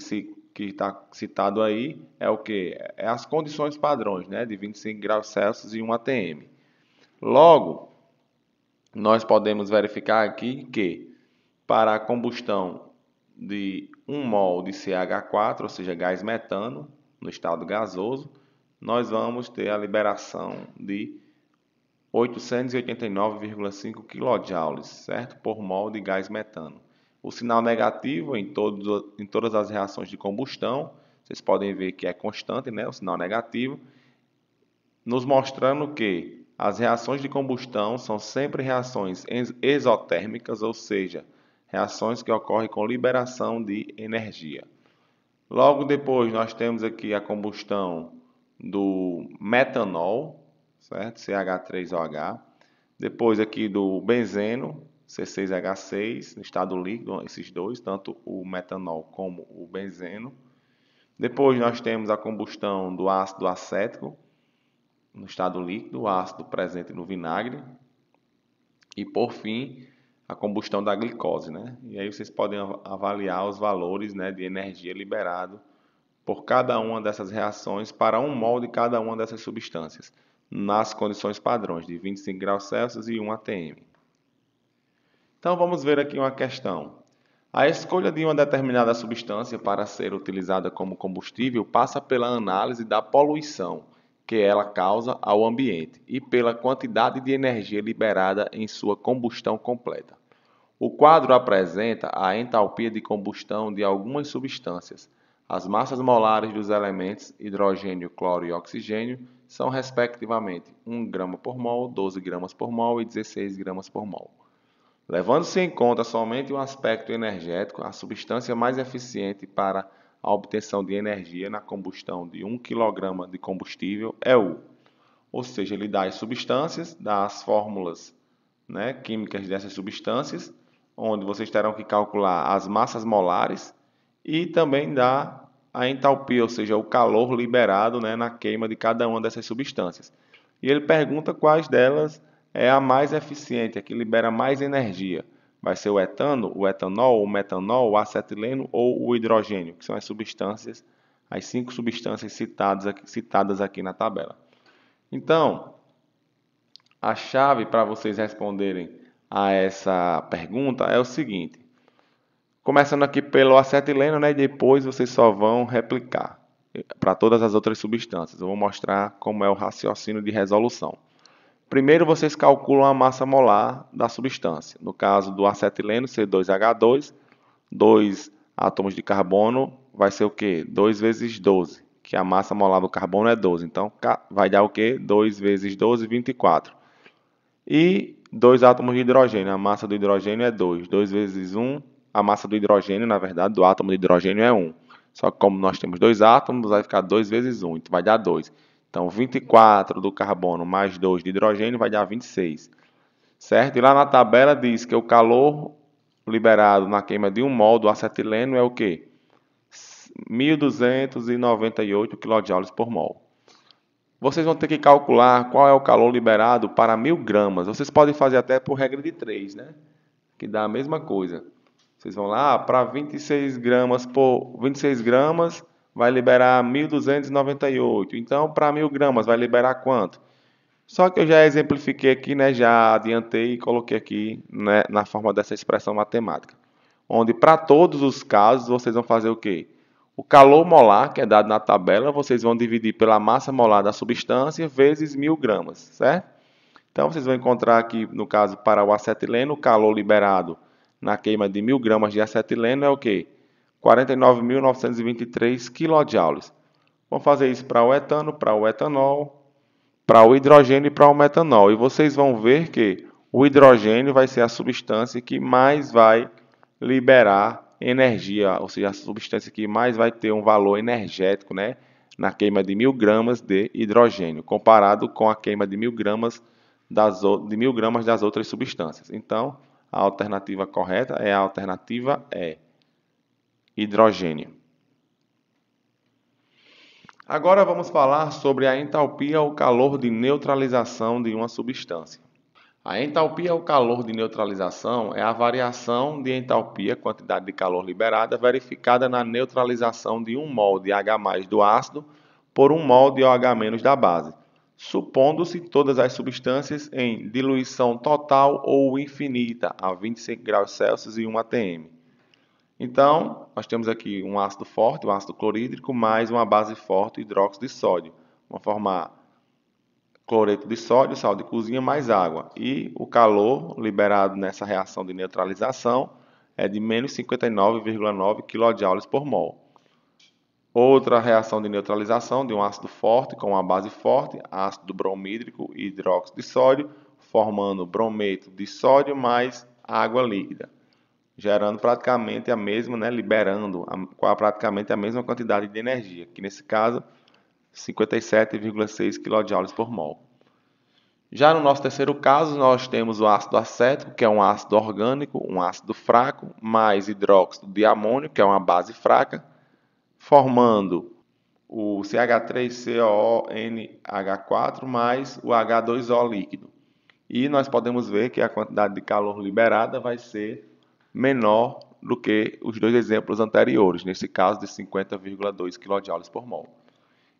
está citado aí, é o que? É as condições padrões, de 25 graus Celsius e 1 atm. Logo, nós podemos verificar aqui que, para a combustão de 1 mol de CH4, ou seja, gás metano, no estado gasoso, nós vamos ter a liberação de 889,5 kJ, certo? Por mol de gás metano. O sinal negativo em todas as reações de combustão, vocês podem ver que é constante, o sinal negativo, nos mostrando que as reações de combustão são sempre reações exotérmicas, ou seja, reações que ocorrem com liberação de energia. Logo depois nós temos aqui a combustão do metanol, certo? CH3OH. Depois aqui do benzeno, C6H6, no estado líquido, esses dois, tanto o metanol como o benzeno. Depois nós temos a combustão do ácido acético, no estado líquido, o ácido presente no vinagre. E por fim, a combustão da glicose, E aí vocês podem avaliar os valores, de energia liberado por cada uma dessas reações para 1 mol de cada uma dessas substâncias, nas condições padrões de 25 graus Celsius e 1 atm. Então vamos ver aqui uma questão. A escolha de uma determinada substância para ser utilizada como combustível passa pela análise da poluição que ela causa ao ambiente e pela quantidade de energia liberada em sua combustão completa. O quadro apresenta a entalpia de combustão de algumas substâncias. As massas molares dos elementos hidrogênio, cloro e oxigênio são respectivamente 1 grama por mol, 12 gramas por mol e 16 gramas por mol. Levando-se em conta somente o aspecto energético, a substância mais eficiente para a obtenção de energia na combustão de 1 kg de combustível é o, ou seja, ele dá as substâncias, dá as fórmulas químicas dessas substâncias, onde vocês terão que calcular as massas molares e também dá a entalpia, ou seja, o calor liberado na queima de cada uma dessas substâncias. E ele pergunta quais delas é a mais eficiente, a que libera mais energia. Vai ser o etano, o etanol, o metanol, o acetileno ou o hidrogênio, que são as 5 substâncias citadas aqui na tabela. Então, a chave para vocês responderem a essa pergunta é o seguinte. Começando aqui pelo acetileno, né, e depois vocês só vão replicar para todas as outras substâncias. Eu vou mostrar como é o raciocínio de resolução. Primeiro, vocês calculam a massa molar da substância. No caso do acetileno, C2H2, 2 átomos de carbono, vai ser o quê? 2 vezes 12, que a massa molar do carbono é 12. Então, vai dar o quê? 2 vezes 12, 24. E 2 átomos de hidrogênio, a massa do hidrogênio é 2. 2 vezes 1, a massa do hidrogênio, na verdade, do átomo de hidrogênio é 1. Só que como nós temos 2 átomos, vai ficar 2 vezes 1, então vai dar 2. Então, 24 do carbono mais 2 de hidrogênio vai dar 26. Certo? E lá na tabela diz que o calor liberado na queima de 1 mol do acetileno é o quê? 1.298 kJ por mol. Vocês vão ter que calcular qual é o calor liberado para 1.000 gramas. Vocês podem fazer até por regra de 3, né? Que dá a mesma coisa. Vocês vão lá, para 26 gramas vai liberar 1.298. Então, para 1.000 gramas vai liberar quanto? Só que eu já exemplifiquei aqui, né? Já adiantei e coloquei aqui, né, na forma dessa expressão matemática. Onde para todos os casos vocês vão fazer o quê? O calor molar, que é dado na tabela, vocês vão dividir pela massa molar da substância vezes 1.000 gramas, certo? Então, vocês vão encontrar aqui, no caso, para o acetileno, o calor liberado na queima de 1.000 gramas de acetileno é o quê? 49.923 kJ. Vamos fazer isso para o etano, para o etanol, para o hidrogênio e para o metanol. E vocês vão ver que o hidrogênio vai ser a substância que mais vai liberar energia, ou seja, a substância que mais vai ter um valor energético, né, na queima de 1.000 gramas de hidrogênio, comparado com a queima de 1.000 gramas das outras substâncias. Então, a alternativa correta é a alternativa E, hidrogênio. Agora vamos falar sobre a entalpia ou calor de neutralização de uma substância. A entalpia ou calor de neutralização é a variação de entalpia, quantidade de calor liberada, verificada na neutralização de 1 mol de H+ do ácido por 1 mol de OH- da base, supondo-se todas as substâncias em diluição total ou infinita a 25 graus Celsius e 1 atm. Então, nós temos aqui um ácido forte, o ácido clorídrico, mais uma base forte, o hidróxido de sódio. Vamos formar cloreto de sódio, sal de cozinha, mais água. E o calor liberado nessa reação de neutralização é de menos 59,9 kJ por mol. Outra reação de neutralização de um ácido forte com uma base forte, ácido bromídrico e hidróxido de sódio, formando brometo de sódio mais água líquida, gerando praticamente a mesma, né, liberando praticamente a mesma quantidade de energia, que nesse caso 57,6 kJ por mol. Já no nosso terceiro caso, nós temos o ácido acético, que é um ácido orgânico, um ácido fraco, mais hidróxido de amônio, que é uma base fraca, formando o CH3COONH4 mais o H2O líquido. E nós podemos ver que a quantidade de calor liberada vai ser menor do que os dois exemplos anteriores, nesse caso de 50,2 kJ por mol.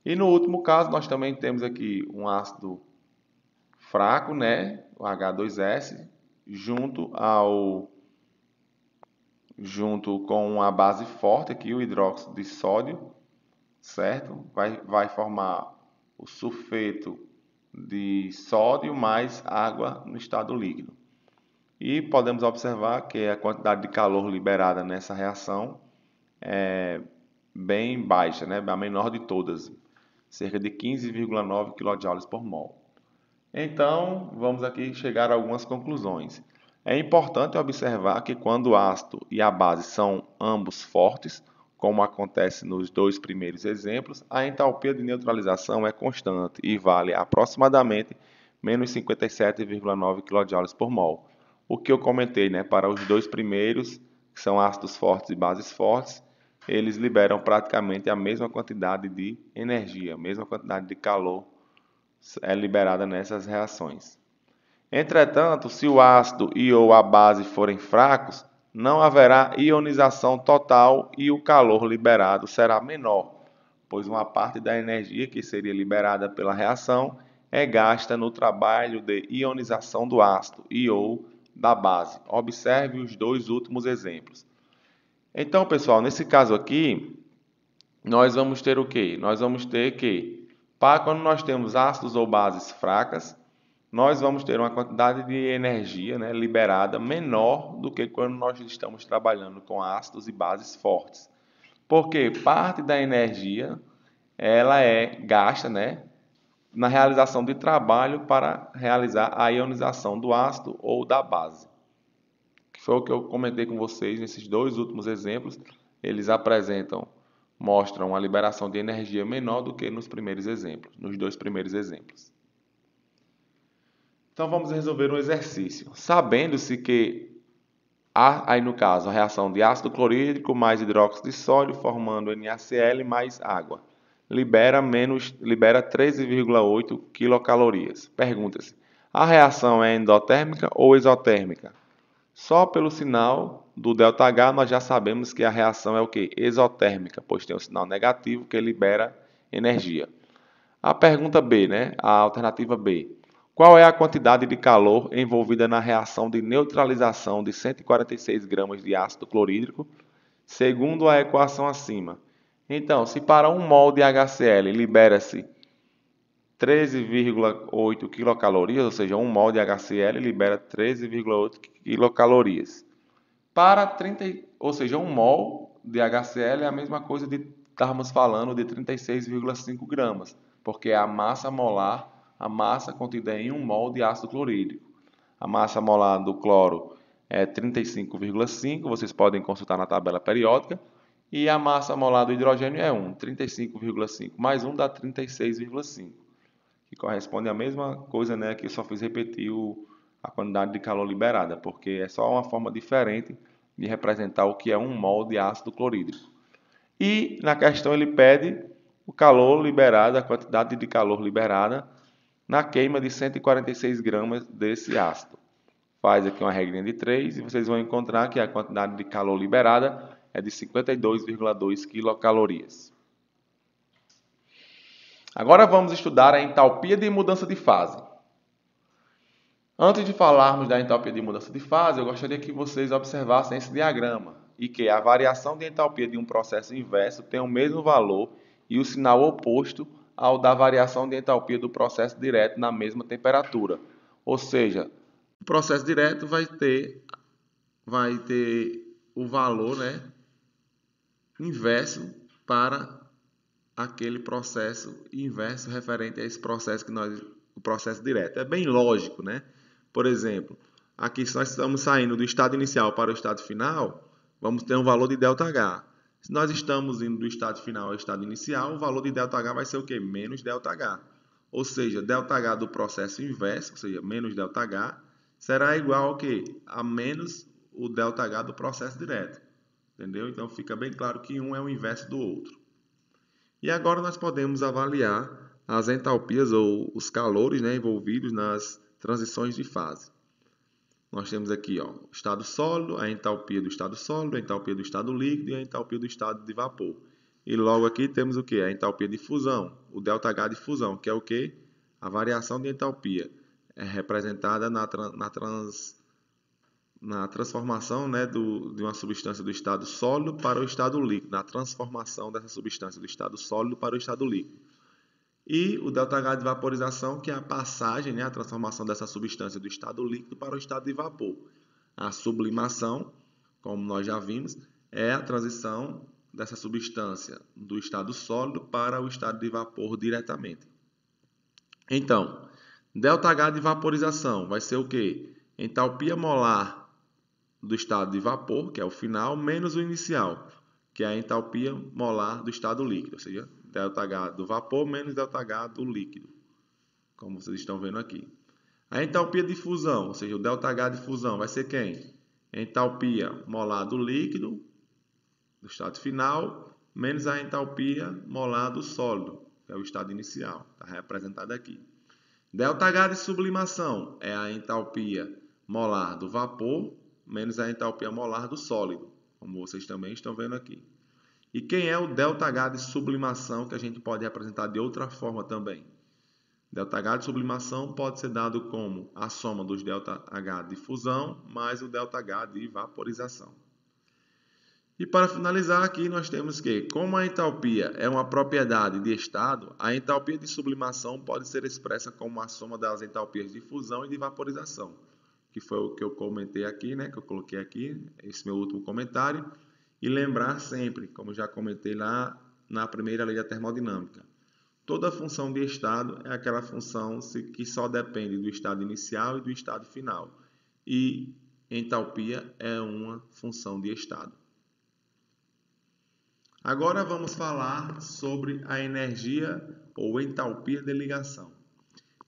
E no último caso, nós também temos aqui um ácido fraco, né, o H2S, junto com a base forte aqui, o hidróxido de sódio, certo? Vai formar o sulfeto de sódio mais água no estado líquido. E podemos observar que a quantidade de calor liberada nessa reação é bem baixa, né? A menor de todas, cerca de 15,9 kJ por mol. Então, vamos aqui chegar a algumas conclusões. É importante observar que quando o ácido e a base são ambos fortes, como acontece nos dois primeiros exemplos, a entalpia de neutralização é constante e vale aproximadamente menos 57,9 kJ por mol. O que eu comentei, né, para os dois primeiros, que são ácidos fortes e bases fortes, eles liberam praticamente a mesma quantidade de energia, a mesma quantidade de calor é liberada nessas reações. Entretanto, se o ácido e ou a base forem fracos, não haverá ionização total e o calor liberado será menor, pois uma parte da energia que seria liberada pela reação é gasta no trabalho de ionização do ácido e ou da base. Observe os dois últimos exemplos. Então, pessoal, nesse caso aqui, nós vamos ter o quê? Nós vamos ter que, para quando nós temos ácidos ou bases fracas, nós vamos ter uma quantidade de energia, né, liberada menor do que quando nós estamos trabalhando com ácidos e bases fortes. Porque parte da energia ela é gasta, né, na realização de trabalho para realizar a ionização do ácido ou da base. Que foi o que eu comentei com vocês nesses dois últimos exemplos. Eles mostram uma liberação de energia menor do que nos dois primeiros exemplos. Então vamos resolver um exercício. Sabendo-se que aí no caso a reação de ácido clorídrico mais hidróxido de sódio formando NaCl mais água libera 13,8 quilocalorias. Pergunta-se: a reação é endotérmica ou exotérmica? Só pelo sinal do ΔH nós já sabemos que a reação é o quê? Exotérmica, pois tem um sinal negativo que libera energia. A pergunta B, né? A alternativa B. Qual é a quantidade de calor envolvida na reação de neutralização de 146 gramas de ácido clorídrico, segundo a equação acima? Então, se para 1 mol de HCl libera-se 13,8 quilocalorias, ou seja, 1 mol de HCl libera 13,8 quilocalorias. Ou seja, 1 mol de HCl é a mesma coisa de estarmos falando de 36,5 gramas, porque é a massa molar, a massa contida em 1 mol de ácido clorídrico. A massa molar do cloro é 35,5, vocês podem consultar na tabela periódica, e a massa molar do hidrogênio é 1, 35,5 mais 1 dá 36,5, que corresponde à mesma coisa, né, que eu só fiz repetir a quantidade de calor liberada, porque é só uma forma diferente de representar o que é 1 mol de ácido clorídrico. E na questão ele pede o calor liberado, a quantidade de calor liberada na queima de 146 gramas desse ácido. Faz aqui uma regrinha de 3 e vocês vão encontrar que a quantidade de calor liberada é de 52,2 quilocalorias. Agora vamos estudar a entalpia de mudança de fase. Antes de falarmos da entalpia de mudança de fase, eu gostaria que vocês observassem esse diagrama e que a variação de entalpia de um processo inverso tem o mesmo valor e o sinal oposto ao da variação de entalpia do processo direto na mesma temperatura. Ou seja, o processo direto vai ter o valor, né, inverso para aquele processo inverso referente a esse processo o processo direto. É bem lógico, né? Por exemplo, aqui se nós estamos saindo do estado inicial para o estado final, vamos ter um valor de ΔH. Se nós estamos indo do estado final ao estado inicial, o valor de ΔH vai ser o quê? Menos ΔH. Ou seja, ΔH do processo inverso, ou seja, menos ΔH, será igual ao quê? A menos o ΔH do processo direto. Entendeu? Então fica bem claro que um é o inverso do outro. E agora nós podemos avaliar as entalpias ou os calores, né, envolvidos nas transições de fase. Nós temos aqui o estado sólido, a entalpia do estado sólido, a entalpia do estado líquido e a entalpia do estado de vapor. E logo aqui temos o que? A entalpia de fusão, o ΔH de fusão, que é o que? A variação de entalpia é representada na transformação, né, de uma substância do estado sólido para o estado líquido, na transformação dessa substância do estado sólido para o estado líquido. E o ΔH de vaporização, que é a passagem, né, a transformação dessa substância do estado líquido para o estado de vapor. A sublimação, como nós já vimos, é a transição dessa substância do estado sólido para o estado de vapor diretamente. Então, ΔH de vaporização vai ser o quê? Entalpia molar do estado de vapor, que é o final, menos o inicial, que é a entalpia molar do estado líquido, ou seja, ΔH do vapor menos ΔH do líquido, como vocês estão vendo aqui. A entalpia de fusão, ou seja, o ΔH de fusão vai ser quem? Entalpia molar do líquido, do estado final, menos a entalpia molar do sólido, que é o estado inicial, está representado aqui. ΔH de sublimação é a entalpia molar do vapor, menos a entalpia molar do sólido, como vocês também estão vendo aqui. E quem é o ΔH de sublimação, que a gente pode representar de outra forma também? ΔH de sublimação pode ser dado como a soma dos ΔH de fusão mais o ΔH de vaporização. E para finalizar aqui nós temos que, como a entalpia é uma propriedade de estado, a entalpia de sublimação pode ser expressa como a soma das entalpias de fusão e de vaporização, que foi o que eu comentei aqui, né, que eu coloquei aqui, esse meu último comentário. E lembrar sempre, como já comentei lá na primeira lei da termodinâmica, toda função de estado é aquela função que só depende do estado inicial e do estado final. E entalpia é uma função de estado. Agora vamos falar sobre a energia ou entalpia de ligação.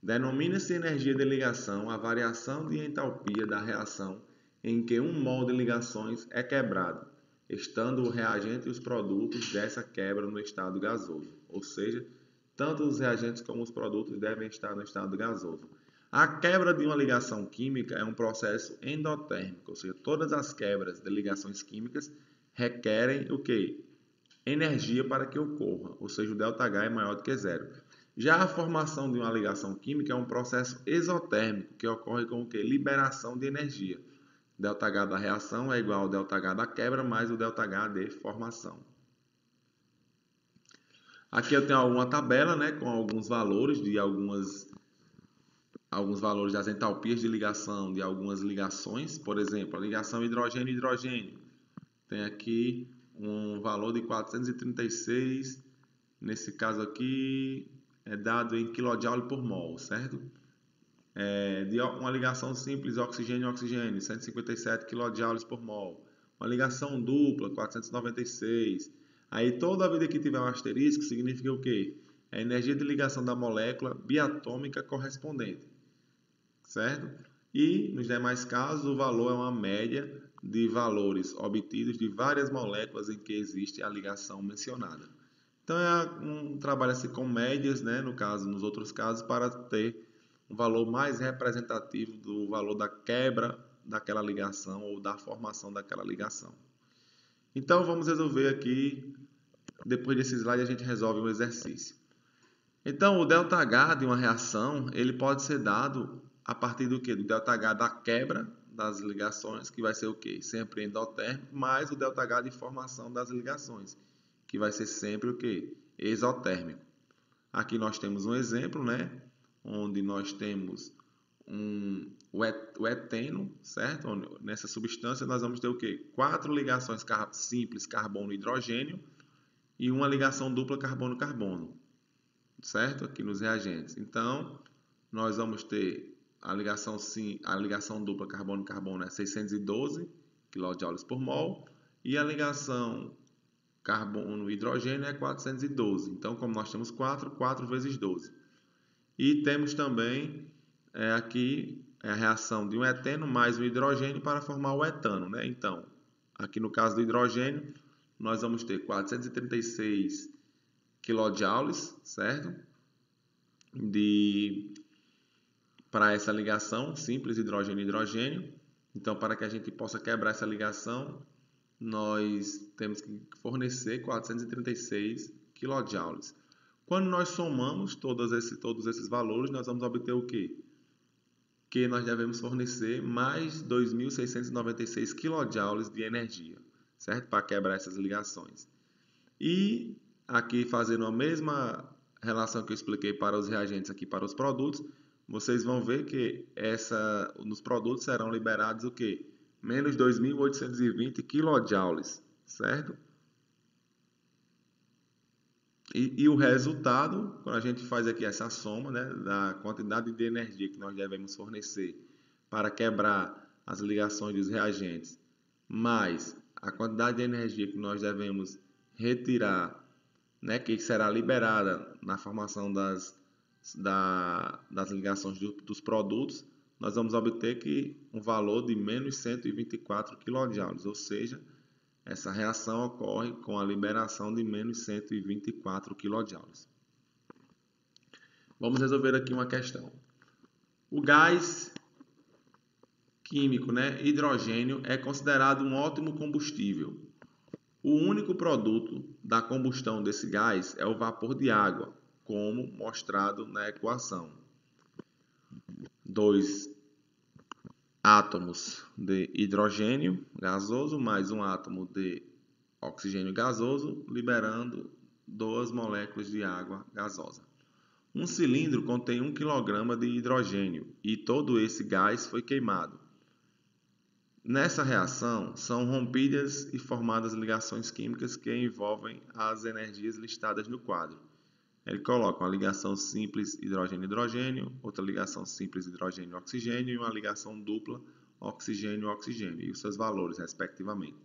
Denomina-se energia de ligação a variação de entalpia da reação em que um mol de ligações é quebrado, estando o reagente e os produtos dessa quebra no estado gasoso. Ou seja, tanto os reagentes como os produtos devem estar no estado gasoso. A quebra de uma ligação química é um processo endotérmico, ou seja, todas as quebras de ligações químicas requerem o quê? Energia para que ocorra, ou seja, o ΔH é maior do que zero. Já a formação de uma ligação química é um processo exotérmico que ocorre com o quê? Liberação de energia. ΔH da reação é igual ao ΔH da quebra mais o ΔH de formação. Aqui eu tenho alguma tabela, né, com alguns valores de alguns valores das entalpias de ligação de algumas ligações. Por exemplo, a ligação hidrogênio-hidrogênio tem aqui um valor de 436, nesse caso aqui é dado em kJ por mol, certo? De uma ligação simples oxigênio-oxigênio, 157 kJ por mol. Uma ligação dupla, 496. Aí toda vida que tiver um asterisco significa o quê? A energia de ligação da molécula biatômica correspondente, certo? E nos demais casos o valor é uma média de valores obtidos de várias moléculas em que existe a ligação mencionada. Então é um trabalho assim com médias, né, nos outros casos, para ter um valor mais representativo do valor da quebra daquela ligação ou da formação daquela ligação. Então vamos resolver aqui, depois desse slide a gente resolve um exercício. Então o ΔH de uma reação, ele pode ser dado a partir do quê? Do ΔH da quebra das ligações, que vai ser o quê? Sempre endotérmico, mais o ΔH de formação das ligações, que vai ser sempre o quê? Exotérmico. Aqui nós temos um exemplo, né? Onde nós temos o eteno, certo? Nessa substância nós vamos ter o quê? 4 ligações simples carbono-hidrogênio e uma ligação dupla carbono-carbono, certo? Aqui nos reagentes. Então, nós vamos ter a ligação dupla carbono-carbono é 612 kJ por mol e a ligação carbono-hidrogênio é 412. Então, como nós temos 4 vezes 12. E temos também aqui a reação de um eteno mais um hidrogênio para formar o etano, né? Então, aqui no caso do hidrogênio, nós vamos ter 436 kJ, certo? Para essa ligação simples hidrogênio-hidrogênio. Então, para que a gente possa quebrar essa ligação, nós temos que fornecer 436 kJ. Quando nós somamos todos esses valores, nós vamos obter o quê? Que nós devemos fornecer mais 2.696 kJ de energia, certo? Para quebrar essas ligações. E aqui, fazendo a mesma relação que eu expliquei para os reagentes aqui para os produtos, vocês vão ver que nos produtos serão liberados o quê? Menos 2.820 kJ, certo? E o resultado, quando a gente faz aqui essa soma, né, da quantidade de energia que nós devemos fornecer para quebrar as ligações dos reagentes, mais a quantidade de energia que nós devemos retirar, né, que será liberada na formação das ligações dos produtos, nós vamos obter um valor de menos 124 kJ, ou seja, essa reação ocorre com a liberação de menos 124 kJ. Vamos resolver aqui uma questão. O gás químico, né, hidrogênio, é considerado um ótimo combustível. O único produto da combustão desse gás é o vapor de água, como mostrado na equação. 2 átomos de hidrogênio gasoso mais um átomo de oxigênio gasoso, liberando 2 moléculas de água gasosa. Um cilindro contém 1 kg de hidrogênio e todo esse gás foi queimado. Nessa reação, são rompidas e formadas ligações químicas que envolvem as energias listadas no quadro. Ele coloca uma ligação simples hidrogênio-hidrogênio, outra ligação simples hidrogênio-oxigênio e uma ligação dupla oxigênio-oxigênio, e os seus valores, respectivamente.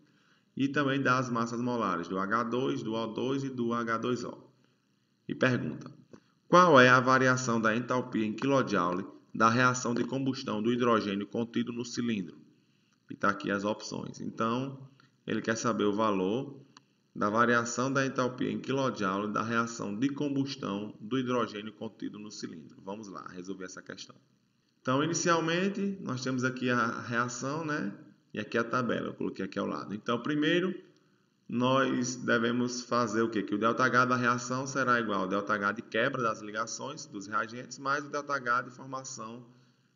E também dá as massas molares do H2, do O2 e do H2O. E pergunta: qual é a variação da entalpia em kJ da reação de combustão do hidrogênio contido no cilindro? E está aqui as opções. Então, ele quer saber o valor da variação da entalpia em kJ da reação de combustão do hidrogênio contido no cilindro. Vamos lá, resolver essa questão. Então, inicialmente, nós temos aqui a reação, né? E aqui a tabela, eu coloquei aqui ao lado. Então, primeiro, nós devemos fazer o quê? Que o ΔH da reação será igual ao ΔH de quebra das ligações dos reagentes mais o ΔH de formação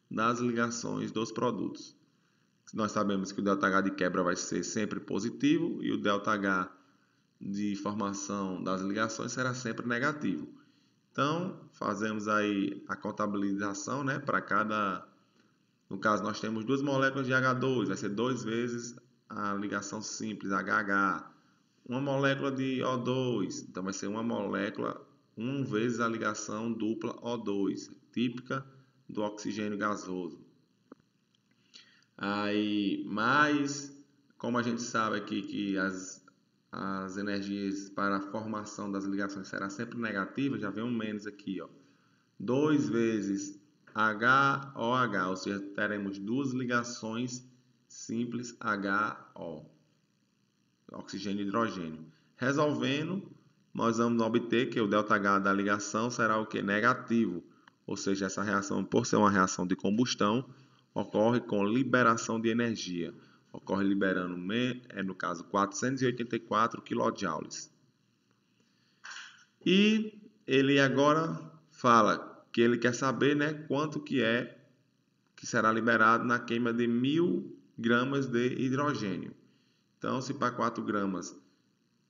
das ligações dos produtos. Nós sabemos que o ΔH de quebra vai ser sempre positivo e o ΔH de formação das ligações será sempre negativo. Então, fazemos aí a contabilização, né, para cada... No caso, nós temos 2 moléculas de H2, vai ser 2 vezes a ligação simples, HH. Uma molécula de O2, então vai ser uma molécula, 1 vezes a ligação dupla O2, típica do oxigênio gasoso. Aí, mais, como a gente sabe aqui que as energias para a formação das ligações será sempre negativa, já vem um menos aqui, ó. 2 vezes HOH, ou seja, teremos 2 ligações simples HO, oxigênio e hidrogênio. Resolvendo, nós vamos obter que o ΔH da ligação será o que? Negativo, ou seja, essa reação, por ser uma reação de combustão, ocorre com liberação de energia. Ocorre liberando, no caso, 484 kJ. E ele agora fala que ele quer saber, né, quanto que será liberado na queima de 1000 gramas de hidrogênio. Então, se para 4 gramas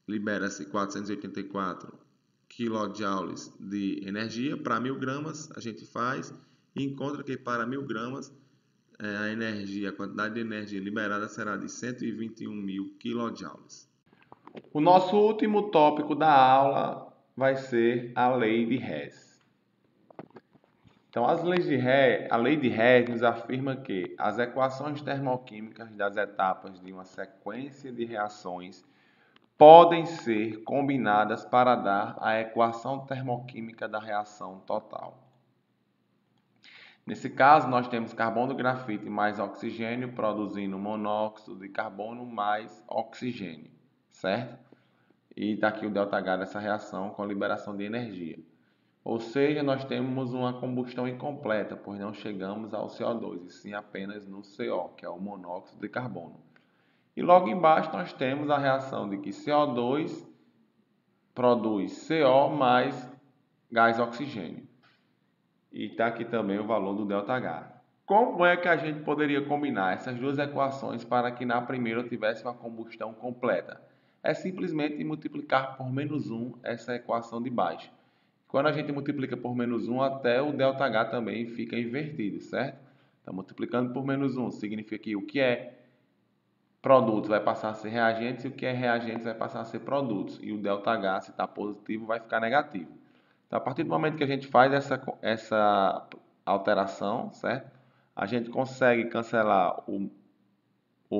libera-se 484 kJ de energia, para 1000 gramas a gente faz e encontra que para 1000 gramas a quantidade de energia liberada será de 121.000 kJ. O nosso último tópico da aula vai ser a lei de Hess. Então, a lei de Hess nos afirma que as equações termoquímicas das etapas de uma sequência de reações podem ser combinadas para dar a equação termoquímica da reação total. Nesse caso, nós temos carbono grafite mais oxigênio produzindo monóxido de carbono mais oxigênio, certo? E está aqui o ΔH dessa reação com a liberação de energia. Ou seja, nós temos uma combustão incompleta, pois não chegamos ao CO2, e sim apenas no CO, que é o monóxido de carbono. E logo embaixo nós temos a reação de que CO2 produz CO mais gás oxigênio. E está aqui também o valor do ΔH. Como é que a gente poderia combinar essas duas equações para que na primeira eu tivesse uma combustão completa? É simplesmente multiplicar por menos 1 essa equação de baixo. Quando a gente multiplica por menos 1, até o ΔH também fica invertido, certo? Então, multiplicando por menos 1 significa que o que é produtos vai passar a ser reagentes e o que é reagentes vai passar a ser produtos. E o ΔH, se está positivo, vai ficar negativo. Então, a partir do momento que a gente faz essa alteração, certo? A gente consegue cancelar o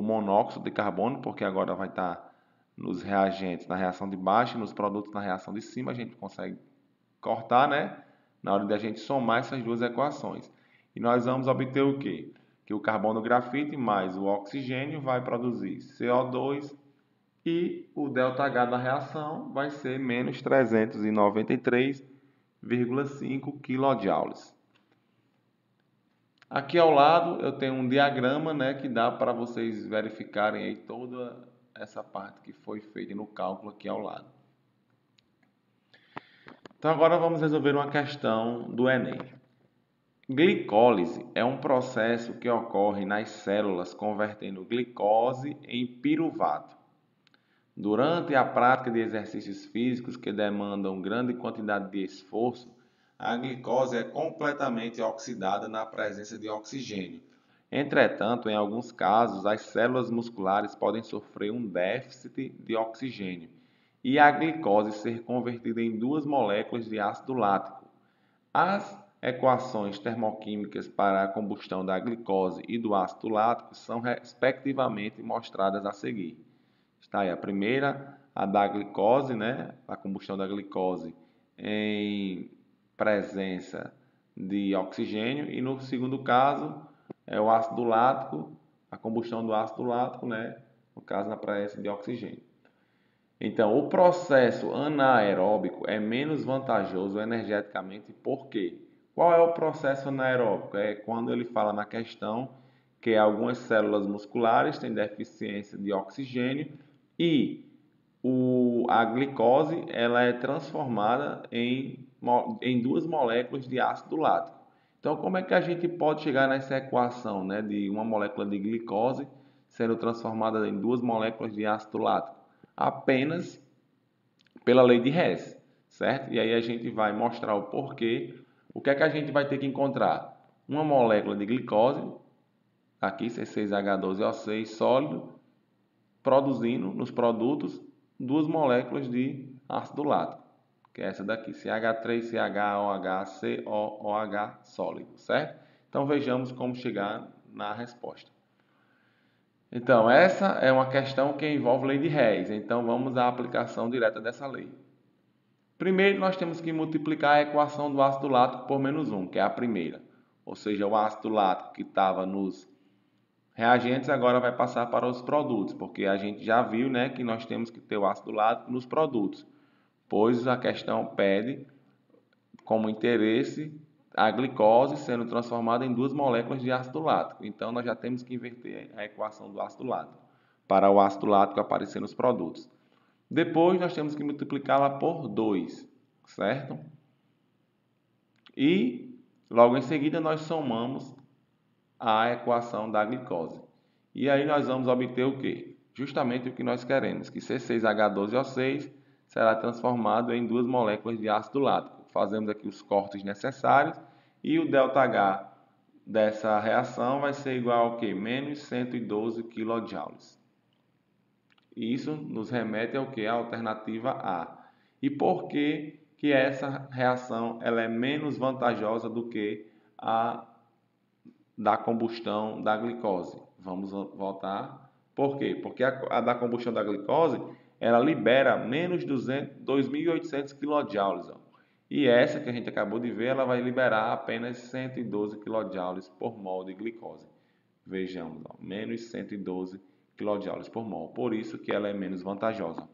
monóxido de carbono, porque agora vai estar nos reagentes na reação de baixo e nos produtos na reação de cima. A gente consegue cortar, né? Na hora de a gente somar essas duas equações. E nós vamos obter o quê? Que o carbono grafite mais o oxigênio vai produzir CO2 e o ΔH da reação vai ser menos 393,5 kJ. Aqui ao lado eu tenho um diagrama, né, que dá para vocês verificarem aí toda essa parte que foi feita no cálculo aqui ao lado. Então agora vamos resolver uma questão do Enem. Glicólise é um processo que ocorre nas células convertendo glicose em piruvato. Durante a prática de exercícios físicos que demandam grande quantidade de esforço, a glicose é completamente oxidada na presença de oxigênio. Entretanto, em alguns casos, as células musculares podem sofrer um déficit de oxigênio e a glicose ser convertida em duas moléculas de ácido lático. As equações termoquímicas para a combustão da glicose e do ácido lático são respectivamente mostradas a seguir. Está aí a primeira, a da glicose, né? A combustão da glicose em presença de oxigênio, e no segundo caso é o ácido lático, a combustão do ácido lático, né? No caso, na presença de oxigênio. Então, o processo anaeróbico é menos vantajoso energeticamente, por quê? Qual é o processo anaeróbico? É quando ele fala na questão que algumas células musculares têm deficiência de oxigênio e a glicose ela é transformada em duas moléculas de ácido lático. Então, como é que a gente pode chegar nessa equação, né, de uma molécula de glicose sendo transformada em duas moléculas de ácido lático? Apenas pela lei de Hess, certo? E aí a gente vai mostrar o porquê. O que é que a gente vai ter que encontrar? Uma molécula de glicose, aqui C6H12O6 sólido, produzindo nos produtos duas moléculas de ácido lático, que é essa daqui, CH3CHOH, sólido, certo? Então vejamos como chegar na resposta. Então, essa é uma questão que envolve lei de Hess, então vamos à aplicação direta dessa lei. Primeiro, nós temos que multiplicar a equação do ácido lático por menos 1, que é a primeira. Ou seja, o ácido lático que estava nos reagentes agora vai passar para os produtos, porque a gente já viu, né, que nós temos que ter o ácido lático nos produtos, pois a questão pede como interesse a glicose sendo transformada em duas moléculas de ácido lático. Então, nós já temos que inverter a equação do ácido lático para o ácido lático aparecer nos produtos. Depois, nós temos que multiplicá-la por 2, certo? E, logo em seguida, nós somamos a equação da glicose. E aí nós vamos obter o quê? Justamente o que nós queremos, que C6H12O6 será transformado em duas moléculas de ácido lático. Fazemos aqui os cortes necessários e o ΔH dessa reação vai ser igual ao quê? Menos 112 kJ. Isso nos remete ao que? A alternativa A. E por que que essa reação ela é menos vantajosa do que a da combustão da glicose? Vamos voltar. Por quê? Porque a da combustão da glicose ela libera menos 2.800 kJ. E essa que a gente acabou de ver, ela vai liberar apenas 112 kJ por mol de glicose. Vejamos, ó, menos 112 kJ por mol. Por isso que ela é menos vantajosa.